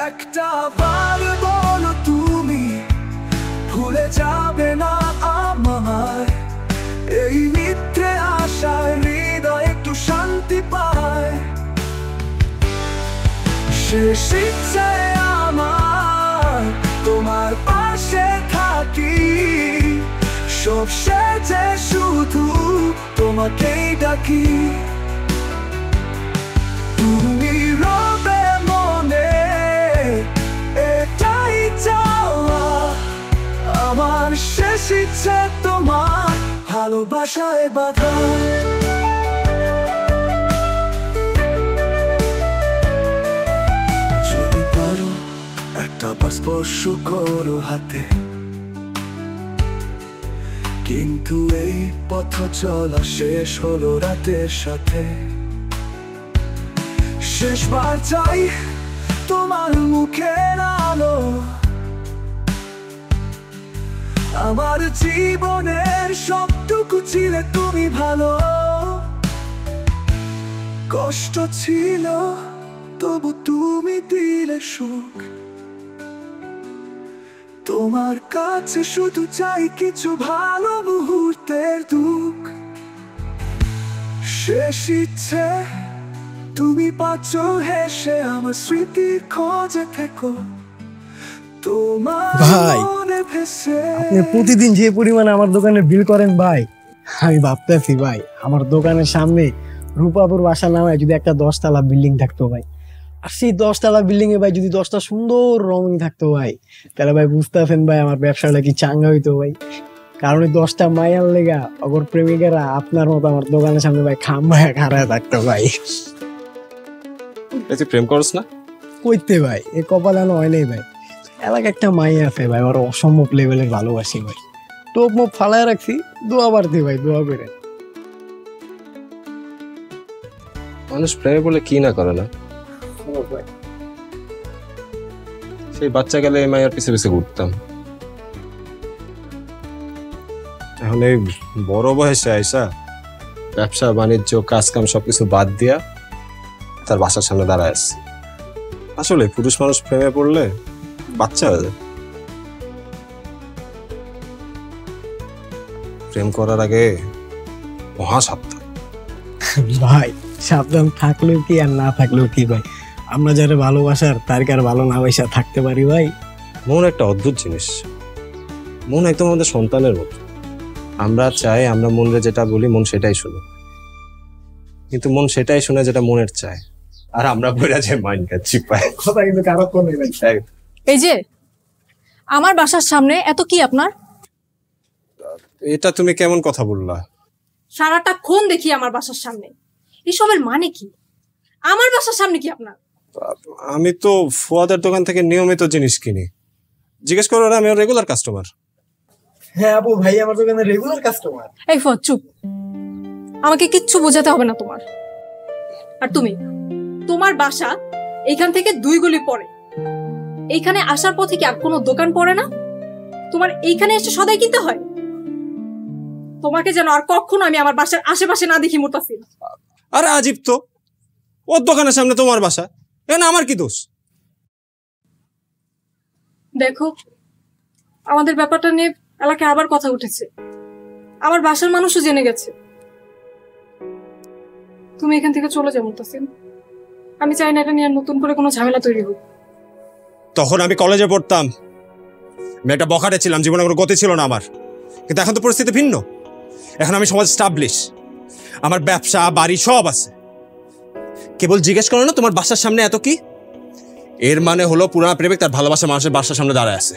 একটা বার বলো তুমি ভুলে যাবে না আমায়। এই মিথ্যে আশায় হৃদয় একটু শান্তি পায়। শেষ ইচ্ছে আমার তোমার পাশে থাকি, সব শেষে শুধু তোমাকেই ডাকি। তুমি ভালোবাসায় বাধা। যদি পারো একটা বার স্পর্শ করো হাতে, কিন্তু এই পথ চলা শেষ হলো রাতের সাথে। শেষবার চাই তোমার মুখের আলো, আমার জীবনের সবটুকু ছিলে তুমি ভালো। কষ্ট ছিল তবু তুমি দিলে সুখ, তোমার কাছে শুধু চাই কিছু ভালো মুহূর্তের দুঃখ। শেষ ইচ্ছে তুমি পাচ্ছ হেসে আমার স্মৃতির খোঁজে থেকো, তোমার ভাই, মনে ভেসে। আপনি প্রতিদিন যে পরিমাণে আমার দোকানে বিল করেন ভাই, আমি ভাবতেছি ভাই আমার দোকানের সামনে রূপাপুর বাসা নামে যদি একটা 10 তলা বিল্ডিং থাকতো ভাই, আর সেই 10 তলা বিল্ডিং এ ভাই যদি 10টা সুন্দর রমণী থাকতো ভাই, তাহলে ভাই বুঝতেছেন ভাই আমার ব্যবসাটা কি চাঙ্গা হইতো ভাই। কারণ ওই 10টা মায়ার লেগা অগর প্রেমিকেরা আপনার মতো আমার দোকানের সামনে ভাই খাম্বায় খাড়ায় থাকতো ভাই। তুই প্রেম করছ না? কইতে ভাই এ কপাল এনো হয় নাই ভাই, এলাকা একটা মাই আছে ভাই, ওর অসম্ভব লেভেলের ভালোবাসি ভাই, টোপ মোপ ফালায় রাখছি, দোয়া বাড়তি ভাই, দোয়া করে। মানুষ প্রেমে বলে কি না করে না। সেই বাচ্চা গেলে মায়ের পিছে পিছে ঘুরতাম, এখন এই বড় বয়সে আইসা ব্যবসা বাণিজ্য কাজ কাম সবকিছু বাদ দিয়া তার বাসার সামনে দাঁড়ায় আসছি। আসলে পুরুষ মানুষ প্রেমে পড়লে বাচ্চা হয়ে যায়। প্রেম করার আগে মহা সাবধান ভাই। সাবধান থাকলেও কি আর না থাকলেও কি ভাই, আমরা যারা ভালোবাসার তার কার ভালো না বাসা থাকতে পারি ভাই। মন একটা অদ্ভুত জিনিস, মন একদম আমাদের সন্তানের মতো। আমরা চাই আমরা মনরে যেটা বলি মন সেটাই শুনে, কিন্তু মন সেটাই শুনে যেটা মনের চায়, আর আমরা বইরা যে মাইন্ড খাচ্ছি পাই। কথা কিন্তু কারো কোন নেই ভাই। এই যে আমার বাসার সামনে এত কি আপনার? এটা তুমি কেমন কথা বললা? সারাটা ক্ষণ দেখি আমার বাসার সামনে, এসবের মানে কি? আমার বাসার সামনে কি আপনার? আমি তো ফুয়াদের দোকান থেকে নিয়মিত জিনিস কিনি, জিজ্ঞেস করো না, আমি রেগুলার কাস্টমার। হ্যাঁ আপু, ভাই আমার দোকানে রেগুলার কাস্টমার। এই ফত চুপ, আমাকে কিচ্ছু বোঝাতে হবে না তোমার। আর তুমি, তোমার বাসা এইখান থেকে 2 গলি পরে, এইখানে আসার পথে কি আর কোনো দোকান পড়ে না? তোমার এইখানে এসে সদাই কিনতে হয়? তোমাকে যেন আর কখনো আমি আমার বাসার আশেপাশে না দেখি মুতাসির। আরে আজীব তো, ওর দোকানের সামনে তোমার বাসা, এখানে আমার কি দোষ? দেখো, আমাদের ব্যাপারটা নিয়ে এলাকায় আবার কথা উঠেছে, আমার বাসার মানুষও জেনে গেছে। তুমি এখান থেকে চলে যাও মুতাসির, আমি চাই না এটা নিয়ে নতুন করে কোনো ঝামেলা তৈরি হোক। তখন আমি কলেজে পড়তাম, আমি একটা বখাটে ছিলাম, জীবনে কোনো গতি ছিল না আমার। কিন্তু এখন তো পরিস্থিতি ভিন্ন, এখন আমি সমাজ স্টাবলিশ, আমার ব্যবসা বাড়ি সব আছে। কেবল জিজ্ঞেস করো না তোমার বাসার সামনে এত কি, এর মানে হলো পুরানা প্রেমিক তার ভালোবাসা মানুষের বাসার সামনে দাঁড়ায় আছে।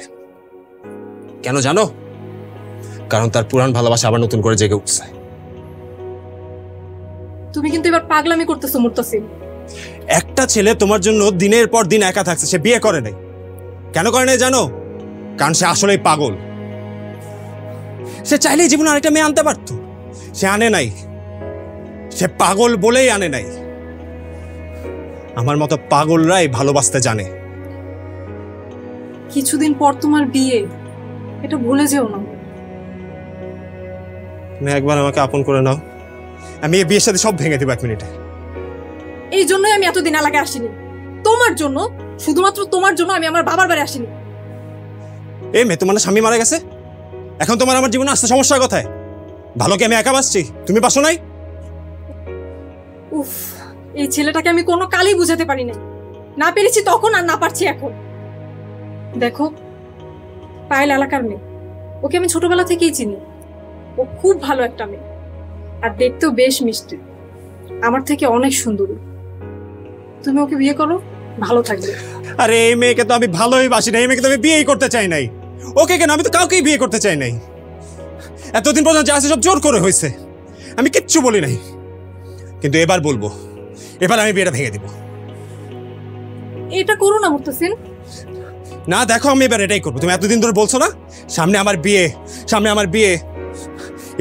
কেন জানো? কারণ তার পুরান ভালোবাসা আবার নতুন করে জেগে উঠছে। তুমি কিন্তু এবার পাগলামি করতেছো মুতাসির। একটা ছেলে তোমার জন্য দিনের পর দিন একা থাকছে, সে বিয়ে করে নাই। কেন করে নাই জানো? কারণ সে আসলেই পাগল। সে চাইলেই জীবনে আরেকটা মেয়ে আনতে পারতো, সে আনে নাই। সে পাগল বলেই আনে নাই। আমার মতো পাগলরাই ভালোবাসতে জানে। কিছুদিন পর তোমার বিয়ে, এটা ভুলে যেও না। তুমি একবার আমাকে আপন করে নাও, আমি এই বিয়ের সাথে সব ভেঙে দেবো 1 মিনিটে। এই জন্যই আমি এতদিন এলাকায় আসিনি, তোমার জন্য, শুধুমাত্র তোমার জন্য আমি আমার বাবার বাড়ি আসিনি। এই মেয়ে, তোমার স্বামী মারা গেছে, এখন তোমার আমার জীবনে আসতে সমস্যার কথায়? ভালো কি আমি একা বাসছি, তুমি বাসো নাই? উফ, এই ছেলেটাকে আমি কোনো কালই বুঝাতে পারি নাই। না পেরেছি তখন, আর না পারছি এখন। দেখো, পায়েল এলাকার মেয়ে, ওকে আমি ছোটবেলা থেকেই চিনি। ও খুব ভালো একটা মেয়ে, আর দেখতেও বেশ মিষ্টি, আমার থেকে অনেক সুন্দরী। তুমি ওকে বিয়ে করো, ভালো থাকবে। আরে এই মেয়েকে তো আমি ভালোই বাসি না, এই মেয়েকে তো আমি বিয়েই করতে চাই নাই। ওকে কেন, আমি তো কাউকেই বিয়ে করতে চাই নাই। এতদিন পর্যন্ত যা আছে সব জোর করে হয়েছে, আমি কিচ্ছু বলি নাই, কিন্তু এবার বলবো, এবার আমি বিয়েটা ভেঙে দিব। এটা করো না মুর্তাসিন। না দেখো, আমি এবার এটাই করবো। তুমি এতদিন ধরে বলছো না সামনে আমার বিয়ে, সামনে আমার বিয়ে,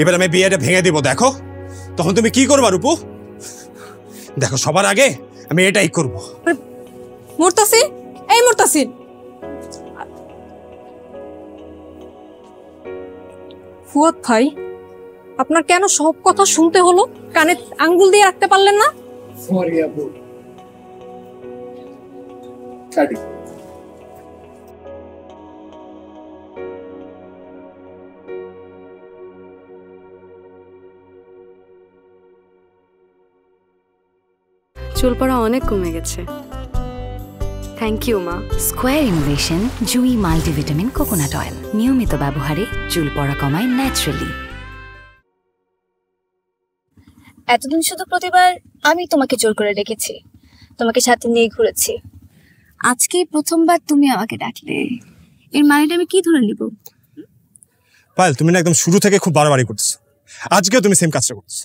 এবার আমি বিয়েটা ভেঙে দিব। দেখো তখন তুমি কি করবা রূপু, দেখো সবার আগে আমি এটাই করবো। মুর্তাসিন, এই মুর্তাসিন, ফুয়াদ ভাই আপনার কেন সব কথা শুনতে হলো? কানে আঙ্গুল দিয়ে রাখতে পারলেন না? সরি আপু। চুল পড়া অনেক কমে গেছে। থ্যাংক ইউ মা। স্কোয়ার ইনোভেশন জুই মাল্টিভিটামিন কোকোনাট অয়েল নিয়মিত ব্যবহারে চুল পড়া কমায় ন্যাচারালি। এতদিন শুধু প্রতিবার আমি তোমাকে জোর করে রেখেছি, তোমাকে সাথে নিয়ে ঘুরেছি। আজকে প্রথমবার তুমি আমাকে ডাকলে, এর মানেটা আমি কি ধরে নিব? পায়েল, তুমি না একদম শুরু থেকে খুব বাড়াবাড়ি করছো, আজকেও তুমি সেম কাজটা করছো।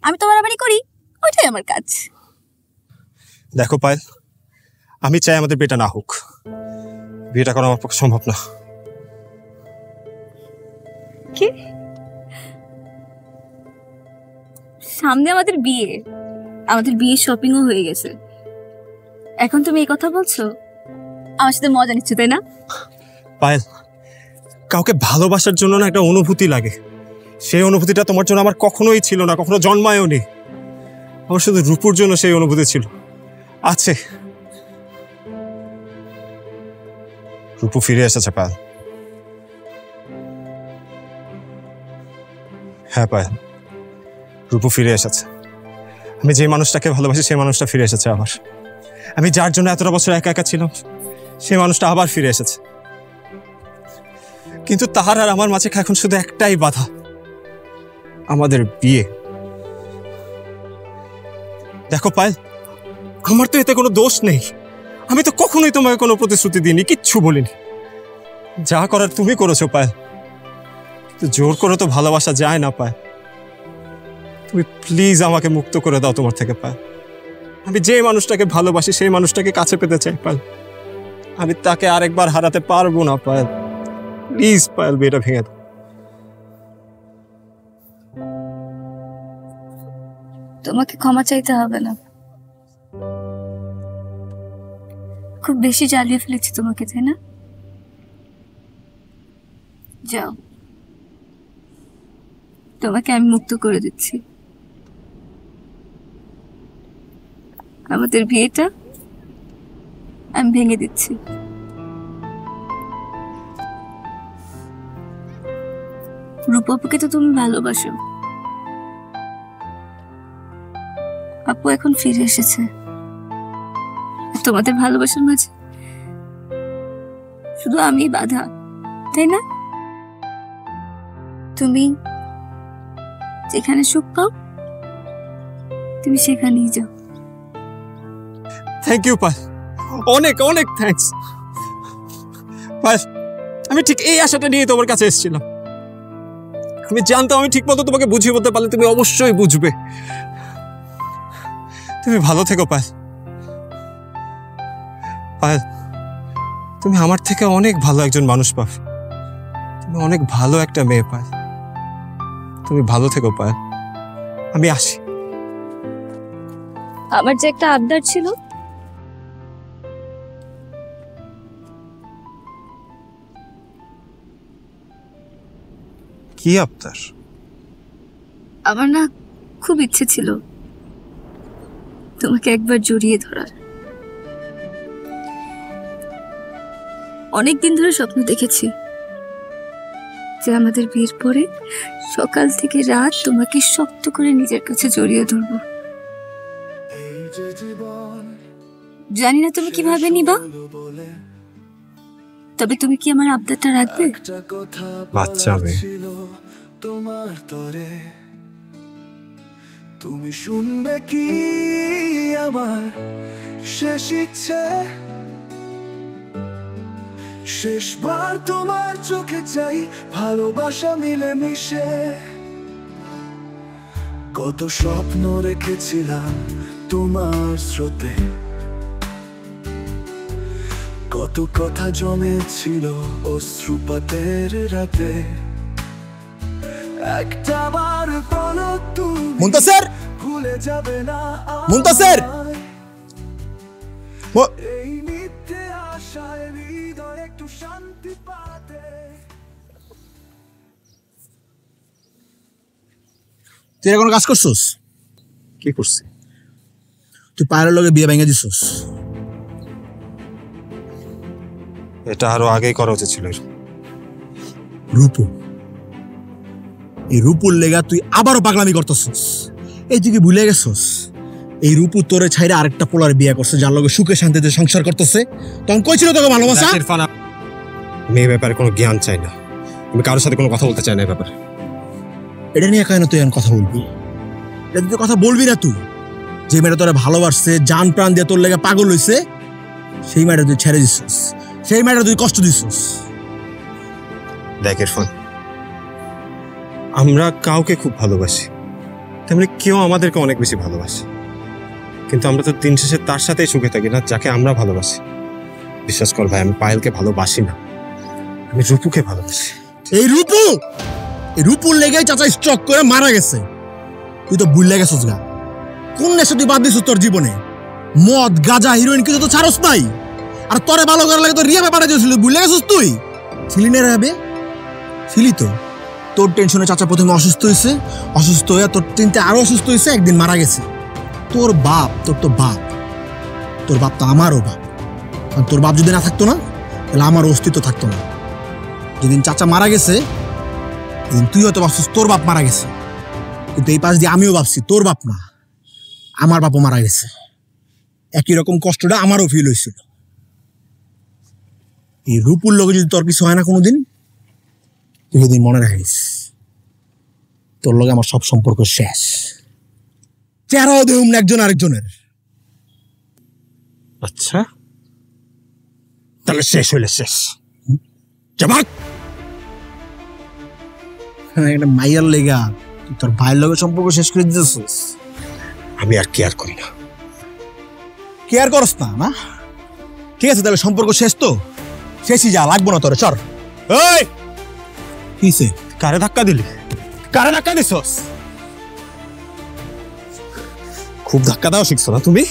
আমি তো বাড়াবাড়ি করি, ওইটাই আমার কাজ। দেখো পায়েল, আমি চাই আমাদের বিয়েটা না হোক, বিয়েটা করা আমার পক্ষে সম্ভব না। কি? সামনে আমাদের বিয়ে, আমাদের বিয়ে শপিংও হয়ে গেছে, এখন তুমি এই কথা বলছো? আমার সাথে মজা নিচ্ছ তাই না? পায়েল, কাউকে ভালোবাসার জন্য না একটা অনুভূতি লাগে, সেই অনুভূতিটা তোমার জন্য আমার কখনোই ছিল না, কখনো জন্মায়ও নি। আমার শুধু রূপুর জন্য সেই অনুভূতি ছিল, আছে। রূপু ফিরে এসেছে পায়েল। হ্যাঁ পায়েল, রূপু ফিরে এসেছে। আমি যে মানুষটাকে ভালোবাসি সেই মানুষটা ফিরে এসেছে আবার। আমি যার জন্য এতটা বছর একা একা ছিলাম সেই মানুষটা আবার ফিরে এসেছে। কিন্তু তাহার আর আমার মাঝে এখন শুধু একটাই বাধা, আমাদের বিয়ে। দেখো পায়েল, আমার তো এতে কোনো দোষ নেই, আমি তো কখনোই তোমাকে কোনো প্রতিশ্রুতি দিইনি, কিচ্ছু বলিনি। যা করার তুমি করেছো পায়েল, কিন্তু জোর করে তো ভালোবাসা যায় না পায়েল। তুমি প্লিজ আমাকে মুক্ত করে দাও তোমার থেকে পায়েল। আমি যে মানুষটাকে ভালোবাসি সেই মানুষটাকে কাছে পেতে চাই পায়েল, আমি তাকে আরেকবার হারাতে পারবো না পায়েল। প্লিজ পায়েল, বিয়েটা ভেঙে দাও। তোমাকে ক্ষমা চাইতে হবে না, খুব বেশি জ্বালিয়ে ফেলেছি তোমাকে, তাই না? যাও, তোমাকে আমি মুক্ত করে দিচ্ছি। আমাদের বিয়েটা আমি ভেঙে দিচ্ছি। রূপ আপুকে তো তুমি ভালোবাসো, আপু এখন ফিরে এসেছে, তোমাদের ভালোবাসার মাঝে শুধু আমি বাধা, তাই না? তুমি যেখানে সুখ পাও তুমি সেখানেই যাও। থ্যাংক ইউ পায়েল, অনেক অনেক থ্যাঙ্কস পায়েল। আমি ঠিক এই আশাটা নিয়ে তোমার কাছে এসেছিলাম। আমি জানতাম আমি ঠিক মতো তোমাকে বুঝিয়ে বলতে পারলে তুমি অবশ্যই বুঝবে। তুমি ভালো থেকো পায়েল। পায়েল, তুমি আমার থেকে অনেক ভালো একজন মানুষ পাবে, তুমি অনেক ভালো একটা মেয়ে পায়েল। তুমি ভালো থেকো পায়েল, আমি আসি। আমার যে একটা আবদার ছিল, কি আবদার? আমার না খুব ইচ্ছে ছিল তোমাকে একবার জড়িয়ে ধরার। অনেকদিন ধরে স্বপ্ন দেখেছি যে আমাদের বিয়ের পরে সকাল থেকে রাত তোমাকে শক্ত করে নিজের কাছে জড়িয়ে ধরবো। জানি না তুমি কিভাবে নিবা, তবে তুমি কি আমার আবদারটা রাখবে? বাচ্চা মেয়ে, তোমার তরে তুমি শুনবে কি আমার শেষ ইচ্ছে, শেষবার তোমার চোখে চাই, ভালোবাসা মিলে মিশে। কত স্বপ্ন রেখেছিলাম তোমার স্রোতে, কত কথা জমেছিল অশ্রুপাতের রাতে। একটা বার বলো তুমি মুনতাসির, ভুলে যাবে না মুনতাসির, এই মিথ্যে আশায় হৃদয় একটু শান্তি পাতে। তুই কোনো কাজ করছিস? কি করছি? তুই পায়ের লগে বিয়ে ভেঙে দিছিস। এটা আরো আগেই করা উচিত ছিল। রূপু, এই রূপুর লেগা তুই আবারও পাগলামি করতেছিস। এই তুই কি ভুলে গেছিস এই রূপু তোরে ছাইরে আরেকটা পোলার বিয়ে করছে, যার লগে সুখে শান্তিতে সংসার করতেছে? তখন কই ছিল তোকে ভালোবাসা? আমি এই ব্যাপারে কোনো জ্ঞান চাই না, আমি কারোর সাথে কোনো কথা বলতে চাই না এই ব্যাপারে। এটা নিয়ে কেন তুই এখন কথা বলবি? এটা তুই কথা বলবি না? তুই যে মেয়েটা তোরা ভালোবাসছে, জান প্রাণ দিয়ে তোর লেগে পাগল হইছে, সেই মেয়েটা তুই ছেড়ে দিছিস, সেই মেয়েটা তুই কষ্ট দিছিস। দেখ ইরফান, আমরা কাউকে খুব ভালোবাসি, তেমনি কেউ আমাদেরকে অনেক বেশি ভালোবাসে, কিন্তু আমরা তো দিন শেষে তার সাথেই সুখে থাকি না যাকে আমরা ভালোবাসি। বিশ্বাস কর ভাই, আমি পায়েলকে ভালোবাসি না, আমি রূপুকে ভালোবাসি। এই রূপু, এই রূপুর লেগেই চাচা স্ট্রোক করে মারা গেছে। তুই তো ভুলে গেছিস গা। কোন নেশা তুই বাদ দিছিস তোর জীবনে? মদ, গাঁজা, হিরোইন কিছু তো ছাড়স নাই। আর তোরে ভালো করার লাগে তো রিয়া ব্যাপারে দিয়েছিল, ভুলে গেছিস তুই? ছিলি না রে? ছিলি তো। তোর টেনশনে চাচা প্রথমে অসুস্থ হয়েছে, অসুস্থ হয়ে তোর চিন্তা আরো অসুস্থ হয়েছে, একদিন মারা গেছে। তোর বাপ, তোর তো বাপ, তোর বাপ তো আমারও বাপ। আর তোর বাপ যদি না থাকতো না, তাহলে আমার অস্তিত্ব থাকতো না। যেদিন চাচা মারা গেছে, যেদিন তুই হয়তো ভাবছিস তোর বাপ মারা গেছে, কিন্তু এই পাশ দিয়ে আমিও ভাবছি তোর বাপ না, আমার বাপও মারা গেছে। একই রকম কষ্টটা আমারও ফিল হয়েছিল। এই রূপুর লোকে যদি তোর কিছু হয় না কোনোদিন, তুই সেদিন মনে রাখিস তোর লগে আমার সব সম্পর্ক শেষ। চেহারাও দেহুম না একজন আরেকজনের। আচ্ছা, তাহলে শেষ হইলে শেষ। একটা মাইয়ার লেগা তুই তোর ভাইয়ের লগে সম্পর্ক শেষ করে দিতেছিস। আমি আর কেয়ার করি না। কেয়ার করস না? না ঠিক আছে, তাহলে সম্পর্ক শেষ তো শেষই, যা লাগবো না তোর। চর। এই কিসে? কারে ধাক্কা দিলি? কারে ধাক্কা দিছস? খুব ধাক্কা দাও শিখছো না তুমি?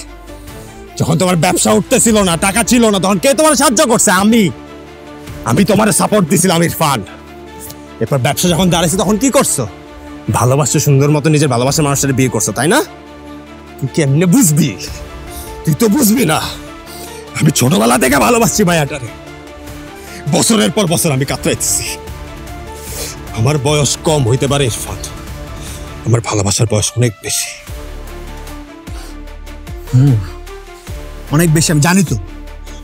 যখন তোমার ব্যবসা উঠতেছিল না, টাকা ছিল না, তখন কে তোমার সাহায্য করছে? আমি তোমার সাপোর্ট দিছিলাম ইরফান। এরপর ব্যবসা যখন দাঁড়িয়েছে তখন কি করছো? ভালোবাসছো, সুন্দর মতো নিজের ভালোবাসার মানুষের বিয়ে করছো, তাই না? তুই কেমনে বুঝবি? তুই তো বুঝবি না। আমি ছোটবেলা থেকে ভালোবাসছি মায়াটারে, বছরের পর বছর আমি কাতরাইতেছি। আমার বয়স কম হইতে পারে ইরফান, আমার ভালোবাসার বয়স অনেক বেশি। অনেক বেশি আমি জানি তো।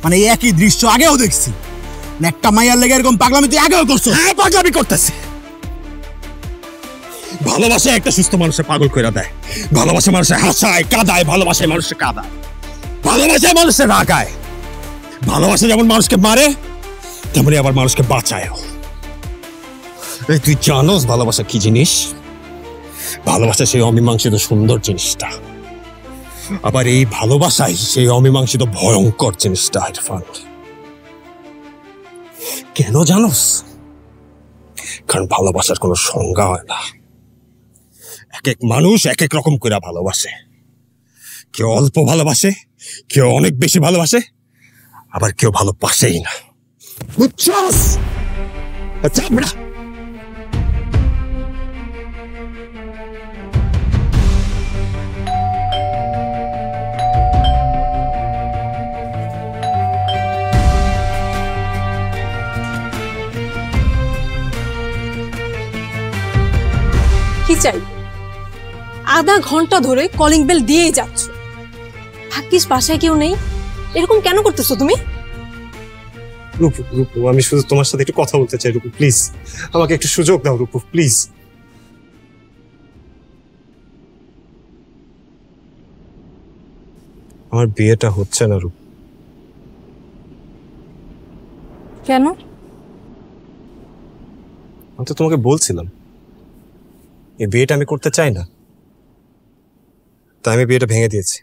মানে এই একই দৃশ্য আগেও দেখছি। একটা মাইয়ার লেগে এরকম পাগলামি তুই আগেও করছো। হ্যাঁ, পাগলামি করতেছি। ভালোবাসা একটা সুস্থ মানুষের পাগল করে দেয়। ভালোবাসা মানুষের হাসায়, কাঁদায়, ভালোবাসায় মানুষের কাঁদায়, ভালোবাসায় মানুষের রাগায়। ভালোবাসা যেমন মানুষকে মারে, তেমনি আবার মানুষকে বাঁচায়। তুই জানোস ভালোবাসা কি জিনিস? ভালোবাসা সেই অমীমাংসিত সুন্দর জিনিসটা, আবার এই ভালোবাসাই সেই অমীমাংসিত ভয়ঙ্কর জিনিসটা ইরফান। কেন জানোস? কারণ ভালোবাসার কোনো সংজ্ঞা হয় না। এক এক মানুষ এক এক রকম করে ভালোবাসে। কেউ অল্প ভালোবাসে, কেউ অনেক বেশি ভালোবাসে, আবার কেউ ভালোবাসেই না। বুঝছস? আচ্ছা, আমরা কি চাই? আধা ঘন্টা ধরে কলিং বেল দিয়েই যাচ্ছ, ভাগ্যিস বাসায় কেউ নেই। এরকম কেন করতেছো তুমি? রূপু, রূপু, আমি শুধু তোমার সাথে একটু কথা বলতে চাই। রূপু প্লিজ, আমাকে একটু সুযোগ দাও। রূপু প্লিজ। আমার বিয়েটা হচ্ছে না রূপু। কেন? আমি তো তোমাকে বলছিলাম এই বিয়েটা আমি করতে চাই না, তাই আমি বিয়েটা ভেঙে দিয়েছি।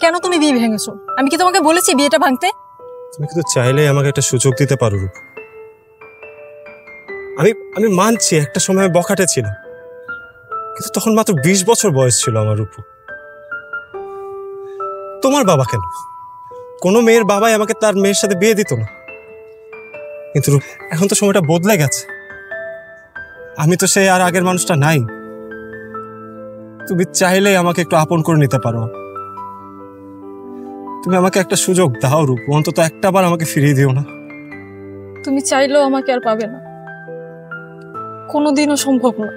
কেন তুমি বিয়ে ভেঙেছো? আমি কি তোমাকে বলেছি বিয়েটা ভাঙতে? তুমি কিন্তু চাইলেই আমাকে একটা সুযোগ দিতে পারো রূপ। আমি মানছি একটা সময় বখাটে ছিলাম, কিন্তু তখন মাত্র 20 বছর বয়স ছিল আমার রূপ। তোমার বাবা কেন, কোনো মেয়ের বাবাই আমাকে তার মেয়ের সাথে বিয়ে দিত না। কিন্তু রূপ, এখন তো সময়টা বদলে গেছে, আমি তো সেই আর আগের মানুষটা নাই। তুমি চাইলেই আমাকে একটু আপন করে নিতে পারো। তুমি আমাকে একটা সুযোগ দাও রূপ, অন্তত একটা বার আমাকে ফিরিয়ে দিও না। তুমি চাইলেও আমাকে আর পাবে না, কোনোদিনও সম্ভব না।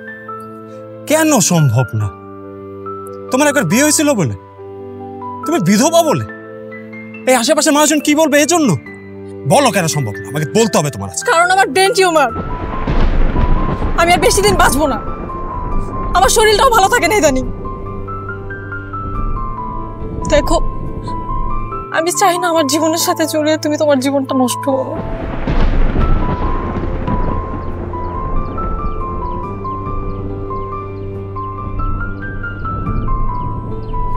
কেন সম্ভব না? তোমার একবার বিয়ে হয়েছিল বলে, তুমি বিধবা বলে এই আশেপাশের মানুষজন কি বলবে এই জন্য? বলো কেন সম্ভব না, আমাকে বলতে হবে তোমার আজকে। কারণ আমার ব্রেন টিউমার, আমি আর বেশি দিন বাঁচবো না। আমার শরীরটাও ভালো থাকে না ইদানিং। দেখো, আমি চাই না আমার জীবনের সাথে জড়িয়ে তুমি তোমার জীবনটা নষ্ট করো।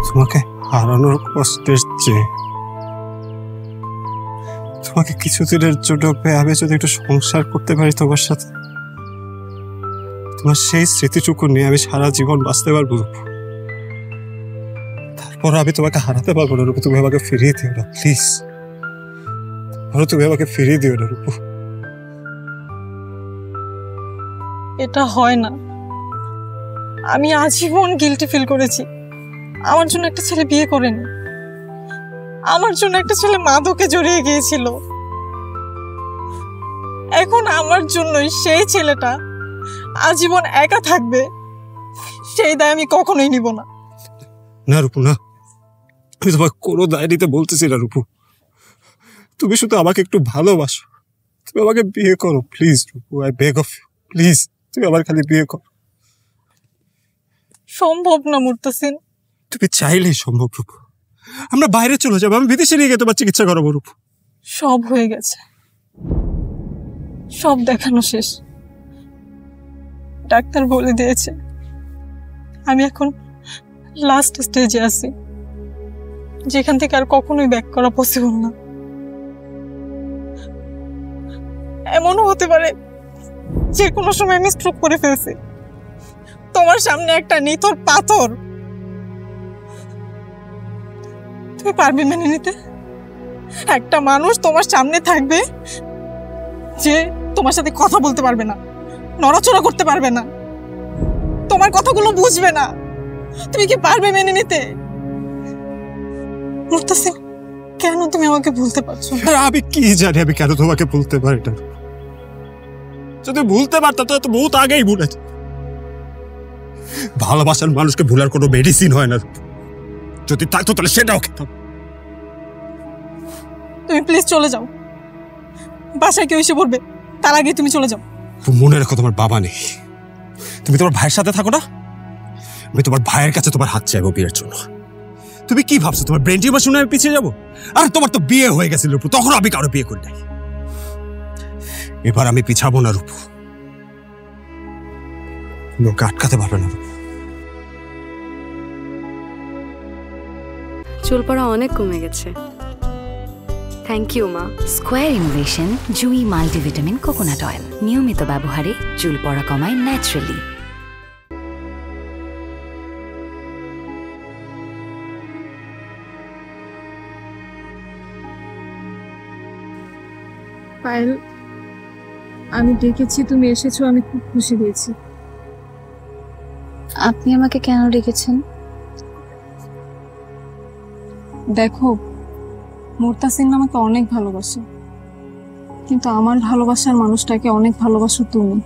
তোমাকে হারানোর কষ্টের চেয়ে তোমাকে কিছুদিনের জন্য পেয়ে আমি যদি একটু সংসার করতে পারি তোমার সাথে, তোমার সেই স্মৃতিটুকু নিয়ে আমি সারা জীবন বাঁচতে পারবো। তারপর আমি তোমাকে হারাতে পারবো না রূপু। তুমি আমাকে ফিরিয়ে দিও না প্লিজ, তুমি আমাকে ফিরিয়ে দিও না রূপু। এটা হয় না। আমি আজীবন গিল্টি ফিল করেছি। আমার জন্য একটা ছেলে বিয়ে করেনি, আমার জন্য একটা ছেলে মাদকে জড়িয়ে গিয়েছিল। এখন আমার জন্যই সেই ছেলেটা আজীবন একা থাকবে, সেই দায় আমি কখনোই নিব না। না রূপু না, আমি তোমাকে কোনো দায় নিতে বলতেছি না রূপু। তুমি শুধু আমাকে একটু ভালোবাসো, তুমি আমাকে বিয়ে করো please Rupu, I beg of you please, তুমি আমার খালি বিয়ে করো। সম্ভব না মুর্তাসিন। তুমি চাইলেই সম্ভব রূপু। আমরা বাইরে চলে যাবো, আমি বিদেশে নিয়ে গিয়ে তোমার চিকিৎসা করাবো রূপু। সব হয়ে গেছে, সব দেখানো শেষ। ডাক্তার বলে দিয়েছে আমি এখন লাস্ট স্টেজে আছি, যেখান থেকে আর কখনোই ব্যাক করা পসিবল না। এমনও হতে পারে যে কোনো সময় আমি স্ট্রোক করে ফেলছি। তোমার সামনে একটা নিথর পাথর, তুমি পারবে মেনে নিতে? একটা মানুষ তোমার সামনে থাকবে যে তোমার সাথে কথা বলতে পারবে না, নড়াচড়া করতে পারবে না, তোমার কথাগুলো বুঝবে না, তুমি কি পারবে মেনে নিতে? মুর্তাসিন, কেন তুমি আমাকে ভুলতে পারছো? আমি কি জানি আমি কেন তোমাকে ভুলতে পারি না। যদি ভুলতে পারতাম তো বহুত আগেই ভুলেছি। ভালোবাসার মানুষকে ভুলার কোনো মেডিসিন হয় না, যদি থাকতো তাহলে সেটাও খেতাম। তুমি প্লিজ চলে যাও, বাসায় কেউ এসে পড়বে, তার আগে তুমি চলে যাও। মনে রাখো তোমার বাবা নেই, তুমি তোমার ভাইয়ের সাথে থাকো না। আমি তোমার ভাইয়ের কাছে তোমার হাত চাইবো বিয়ের জন্য। তুমি কি ভাবছো তোমার ব্রেন টিউমার শুনে আমি পিছিয়ে যাবো? আর তোমার তো বিয়ে হয়ে গেছিল রূপু, তখন আমি কারো বিয়ে করি নাই। এবার আমি পিছাবো না রূপু, লোকে আটকাতে পারবে না রূপু। চুল পড়া অনেক কমে গেছে, থ্যাংক ইউ মা। স্কোয়ার ইনোভেশন জুই মাল্টিভিটামিন কোকোনাট অয়েল নিয়মিত ব্যবহারে চুল পড়া কমায় ন্যাচারালি। পায়েল, আমি ডেকেছি, তুমি এসেছো, আমি খুব খুশি হয়েছি। আপনি আমাকে কেন ডেকেছেন? দেখো, মুর্তাসিন আমাকে অনেক ভালোবাসে, কিন্তু আমার ভালোবাসার মানুষটাকে অনেক ভালোবাসো তুমি।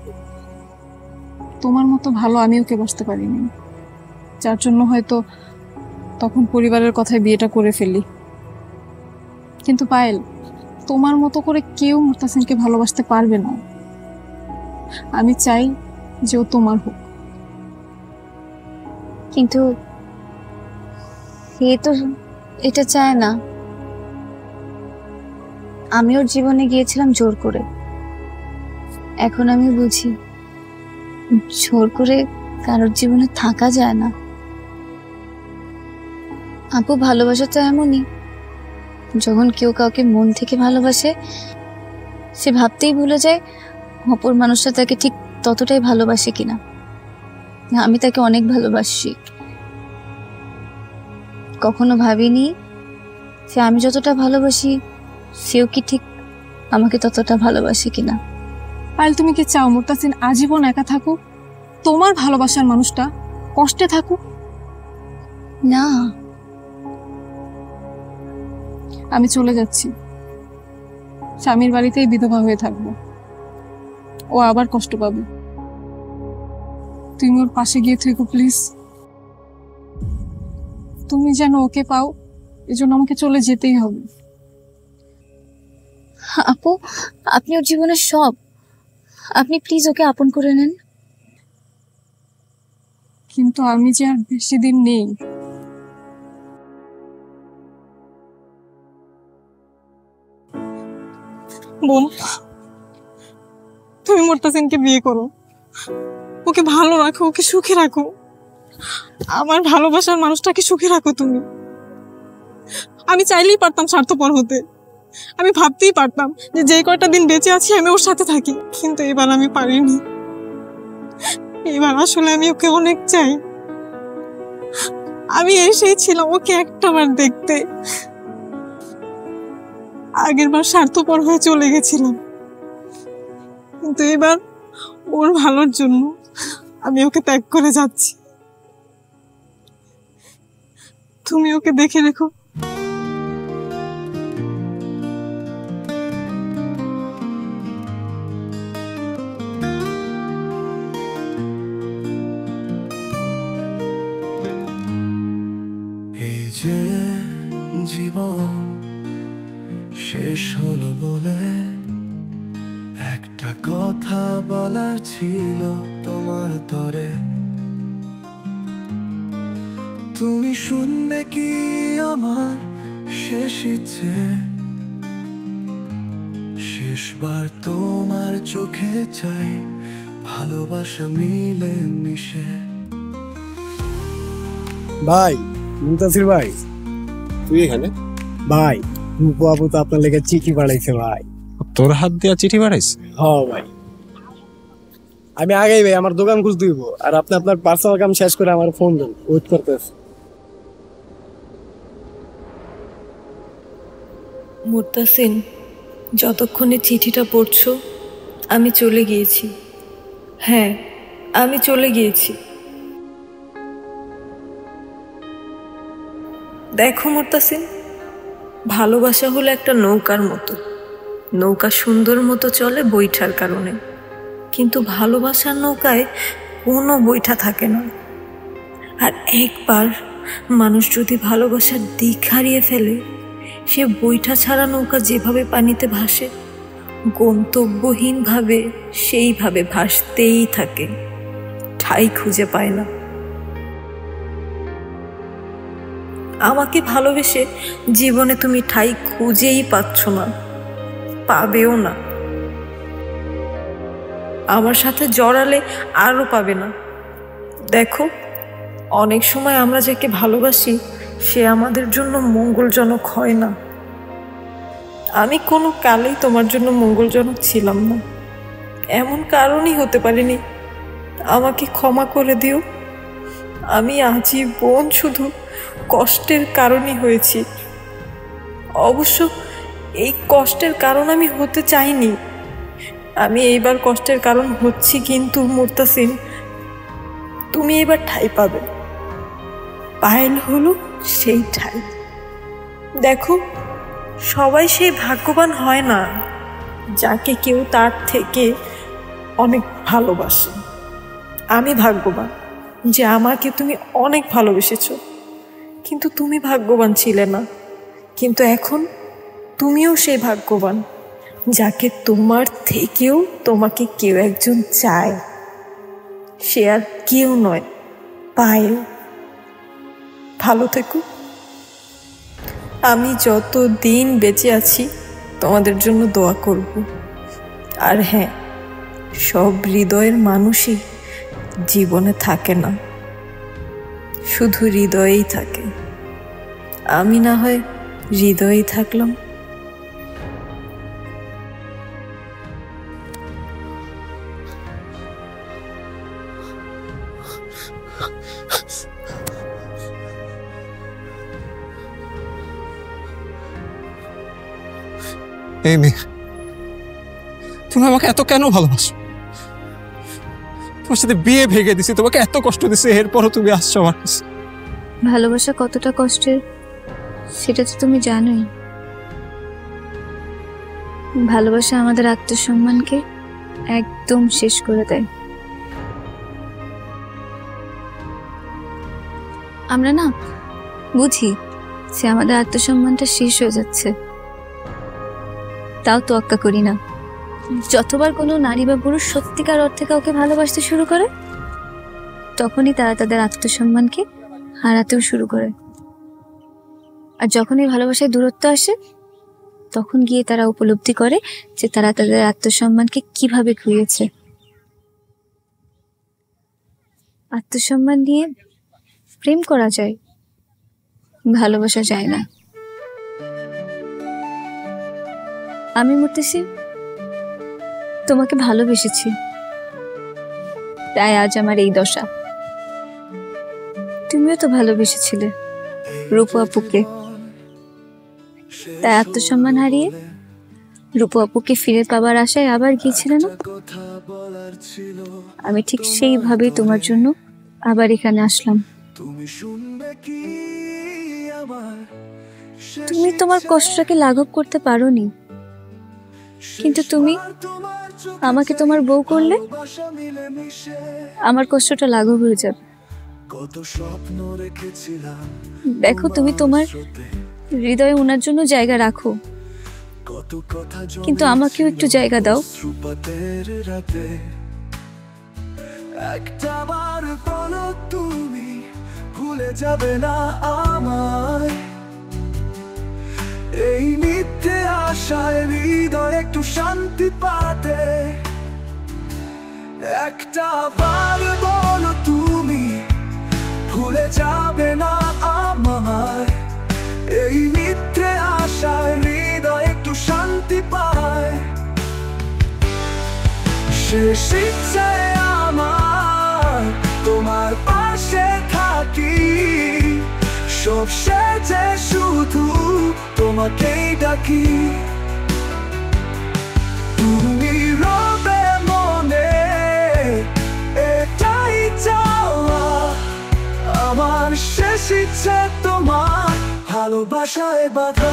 তোমার মতো ভালো আমি ওকে বাসতে পারিনি, যার জন্য হয়তো তখন পরিবারের কথায় বিয়েটা করে ফেলি। কিন্তু পায়েল, তোমার মতো করে কেউ মুর্তাসিনকে ভালোবাসতে পারবে না। আমি চাই যে ও তোমার হোক। কিন্তু সে তো এটা চায় না। আমি ওর জীবনে গিয়েছিলাম জোর করে। এখন আমি বুঝি জোর করে কারোর জীবনে থাকা যায় না। আপু, ভালোবাসা তো এমনই, যখন কেউ কাউকে মন থেকে ভালোবাসে সে ভাবতেই ভুলে যায় অপর মানুষটা তাকে ঠিক ততটাই ভালোবাসে কিনা। আমি তাকে অনেক ভালোবাসি, কখনো ভাবিনি যে আমি যতটা ভালোবাসি সেও কি ঠিক আমাকে ততটা ভালোবাসে কিনা। পায়েল, তুমি কি চাও মুর্তাসিন আজীবন একা থাকুক, তোমার ভালোবাসার মানুষটা কষ্টে থাকুক? না, আমি চলে যাচ্ছি, স্বামীর বাড়িতেই বিধবা হয়ে থাকবো, ও আবার কষ্ট পাবে। তুমি ওর পাশে গিয়ে থেকো প্লিজ। তুমি যেন ওকে পাও, এজন্য আমাকে চলে যেতেই হবে। আপু, আপনি ওর জীবনের সব, আপনি প্লিজ ওকে আপন করে নেন। কিন্তু আমি যে আর বেশি দিন নেই। বোন, তুমি মুর্তাসিনকে বিয়ে করো, ওকে ভালো রাখো, ওকে সুখে রাখো, আমার ভালোবাসার মানুষটাকে সুখে রাখো তুমি। আমি চাইলেই পারতাম স্বার্থপর হতে, আমি ভাবতেই পারতাম যে যেই কয়টা দিন বেঁচে আছি আমি ওর সাথে থাকি, কিন্তু এবার আমি পারিনি। এবার আসলে আমি ওকে অনেক চাই। আমি এসেই ছিলাম ওকে একটাবার দেখতে, আগের বার স্বার্থপর হয়ে চলে গেছিলাম, কিন্তু এবার ওর ভালোর জন্য আমি ওকে ত্যাগ করে যাচ্ছি। তুমি ওকে দেখে রেখো। এই যে জীবন শেষ হলো বলে একটা কথা বলার ছিল তোমার তরে, তুমি শুনবে কি আমার শেষ ইচ্ছে? শেষবার তোমার চোখে চাই ভালোবাসা মিলে মিশে। ভাই, মুনতাসির ভাই, তুই এখানে? ভাই রূপা আপু তো আপনার লেগে চিঠি পাঠাইছে ভাই। তোর হাত দিয়া চিঠি পাঠাইছে? হ্যাঁ ভাই, আমি আগেই ভাই আমার দোকান খুঁজ দিব, আর আপনি আপনার পার্সোনাল কাম শেষ করে আমার ফোন দেন, ওয়েট করতেছে। মুর্তাসিন, যতক্ষণে চিঠিটা পড়ছো আমি চলে গিয়েছি। হ্যাঁ, আমি চলে গিয়েছি। দেখো মুর্তাসিন, ভালোবাসা হলো একটা নৌকার মতো। নৌকা সুন্দর মতো চলে বৈঠার কারণে, কিন্তু ভালোবাসার নৌকায় কোনো বৈঠা থাকে না। আর একবার মানুষ যদি ভালোবাসার দিক হারিয়ে ফেলে, সে বৈঠা ছাড়া নৌকা যেভাবে পানিতে ভাসে, গন্তব্যহীনভাবে সেইভাবে ভাসতেই থাকে, ঠাঁই খুঁজে পায় না। আমাকে ভালোবেসে জীবনে তুমি ঠাঁই খুঁজেই পাচ্ছ না, পাবেও না। আমার সাথে জড়ালে আরও পাবে না। দেখো, অনেক সময় আমরা যাকে ভালোবাসি সে আমাদের জন্য মঙ্গলজনক হয় না। আমি কোনো কালেই তোমার জন্য মঙ্গলজনক ছিলাম না, এমন কারণই হতে পারিনি। আমাকে ক্ষমা করে দিও। আমি আজীবন শুধু কষ্টের কারণই হয়েছি। অবশ্য এই কষ্টের কারণ আমি হতে চাইনি। আমি এইবার কষ্টের কারণ হচ্ছি, কিন্তু মুর্তাসিন, তুমি এবার ঠাঁই পাবে। পায়েল হলো সেই ঠাঁই। দেখো, সবাই সেই ভাগ্যবান হয় না যাকে কেউ তার থেকে অনেক ভালোবাসে। আমি ভাগ্যবান যে আমাকে তুমি অনেক ভালোবেসেছো, কিন্তু তুমি ভাগ্যবান ছিলে না। কিন্তু এখন তুমিও সেই ভাগ্যবান যাকে তোমার থেকেও তোমাকে কেউ একজন চায়। সে আর কেউ নয়, পায়েল। ভালো থেকো। আমি যত দিন বেঁচে আছি তোমাদের জন্য দোয়া করব। আর হ্যাঁ, সব হৃদয়ের মানুষই জীবনে থাকে না, শুধু হৃদয়েই থাকে। আমি না হয় হৃদয়েই থাকলাম। এই মেয়ে, তুমি আমাকে এত কেন ভালোবাসো? তোমার সাথে বিয়ে ভেঙে দিছি, তোমাকে এত কষ্ট দিছি, এরপরও তুমি আসছো আমার কাছে। ভালোবাসা কতটা কষ্টের সেটা তো তুমি জানোই। ভালোবাসা আমাদের আত্মসম্মানকে একদম শেষ করে দেয়। আমরা না বুঝি যে আমাদের আত্মসম্মানটা শেষ হয়ে যাচ্ছে, তাও তোয়াক্কা করি না। যতবার কোনো নারী বা পুরুষ সত্যিকার অর্থে কাউকে ভালোবাসতে শুরু করে, তখনই তারা তাদের আত্মসম্মানকে হারাতেও শুরু করে। আর যখন এই ভালোবাসায় দূরত্ব আসে, তখন গিয়ে তারা উপলব্ধি করে যে তারা তাদের আত্মসম্মানকে কিভাবে খুইয়েছে। আত্মসম্মান নিয়ে প্রেম করা যায়, ভালোবাসা যায় না। আমি মুর্তসি তোমাকে ভালোবেসেছি, তাই আজ আমার এই দশা। তুমিও তো ভালোবেসেছিলে রূপু আপুকে, তাই আত্মসম্মান হারিয়ে রূপু আপুকে ফিরে পাবার আশায় আবার গিয়েছিলে না? আমি ঠিক সেইভাবেই তোমার জন্য আবার এখানে আসলাম। তুমি তোমার কষ্টটাকে লাঘব করতে পারোনি, কিন্তু তুমি আমাকে তোমার বউ করলে আমার কষ্টটা লাঘব হয়ে যাবে। দেখো, তুমি তোমার হৃদয়ে ওনার জন্য জায়গা রাখো, কিন্তু আমাকেও একটু জায়গা দাও। একটাবার বলো তুমি ভুলে যাবে না আমায়, এই মিথ্যে আশায় হৃদয় একটু শান্তি পাতে। একটাবার বলো তুমি ভুলে যাবে না আমায়, এই মিথ্যে আশায় হৃদয় একটু শান্তি পায়। শেষ ইচ্ছে আমার তোমার পাশে থাকি, সব শেষে শুধু তোমাকেই ডাকি। তুমি রবে মনে, এটাই চাওয়া আমার, শেষ ইচ্ছে তোমার ভালোবাসায় বাঁধা।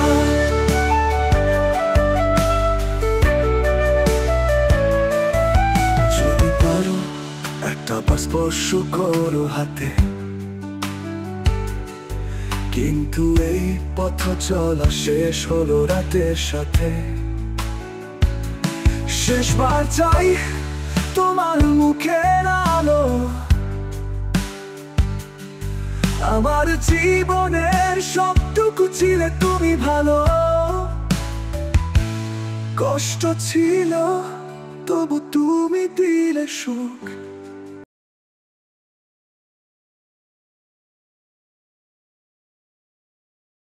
যদি পারো একটা স্পর্শ করো হাতে, কিন্তু এই পথ চলা শেষ হলো রাতের সাথে। শেষবার চাই তোমার মুখের আলো, আমার জীবনের সবটুকু ছিলে তুমি ভালো। কষ্ট ছিল তবু তুমি দিলে সুখ।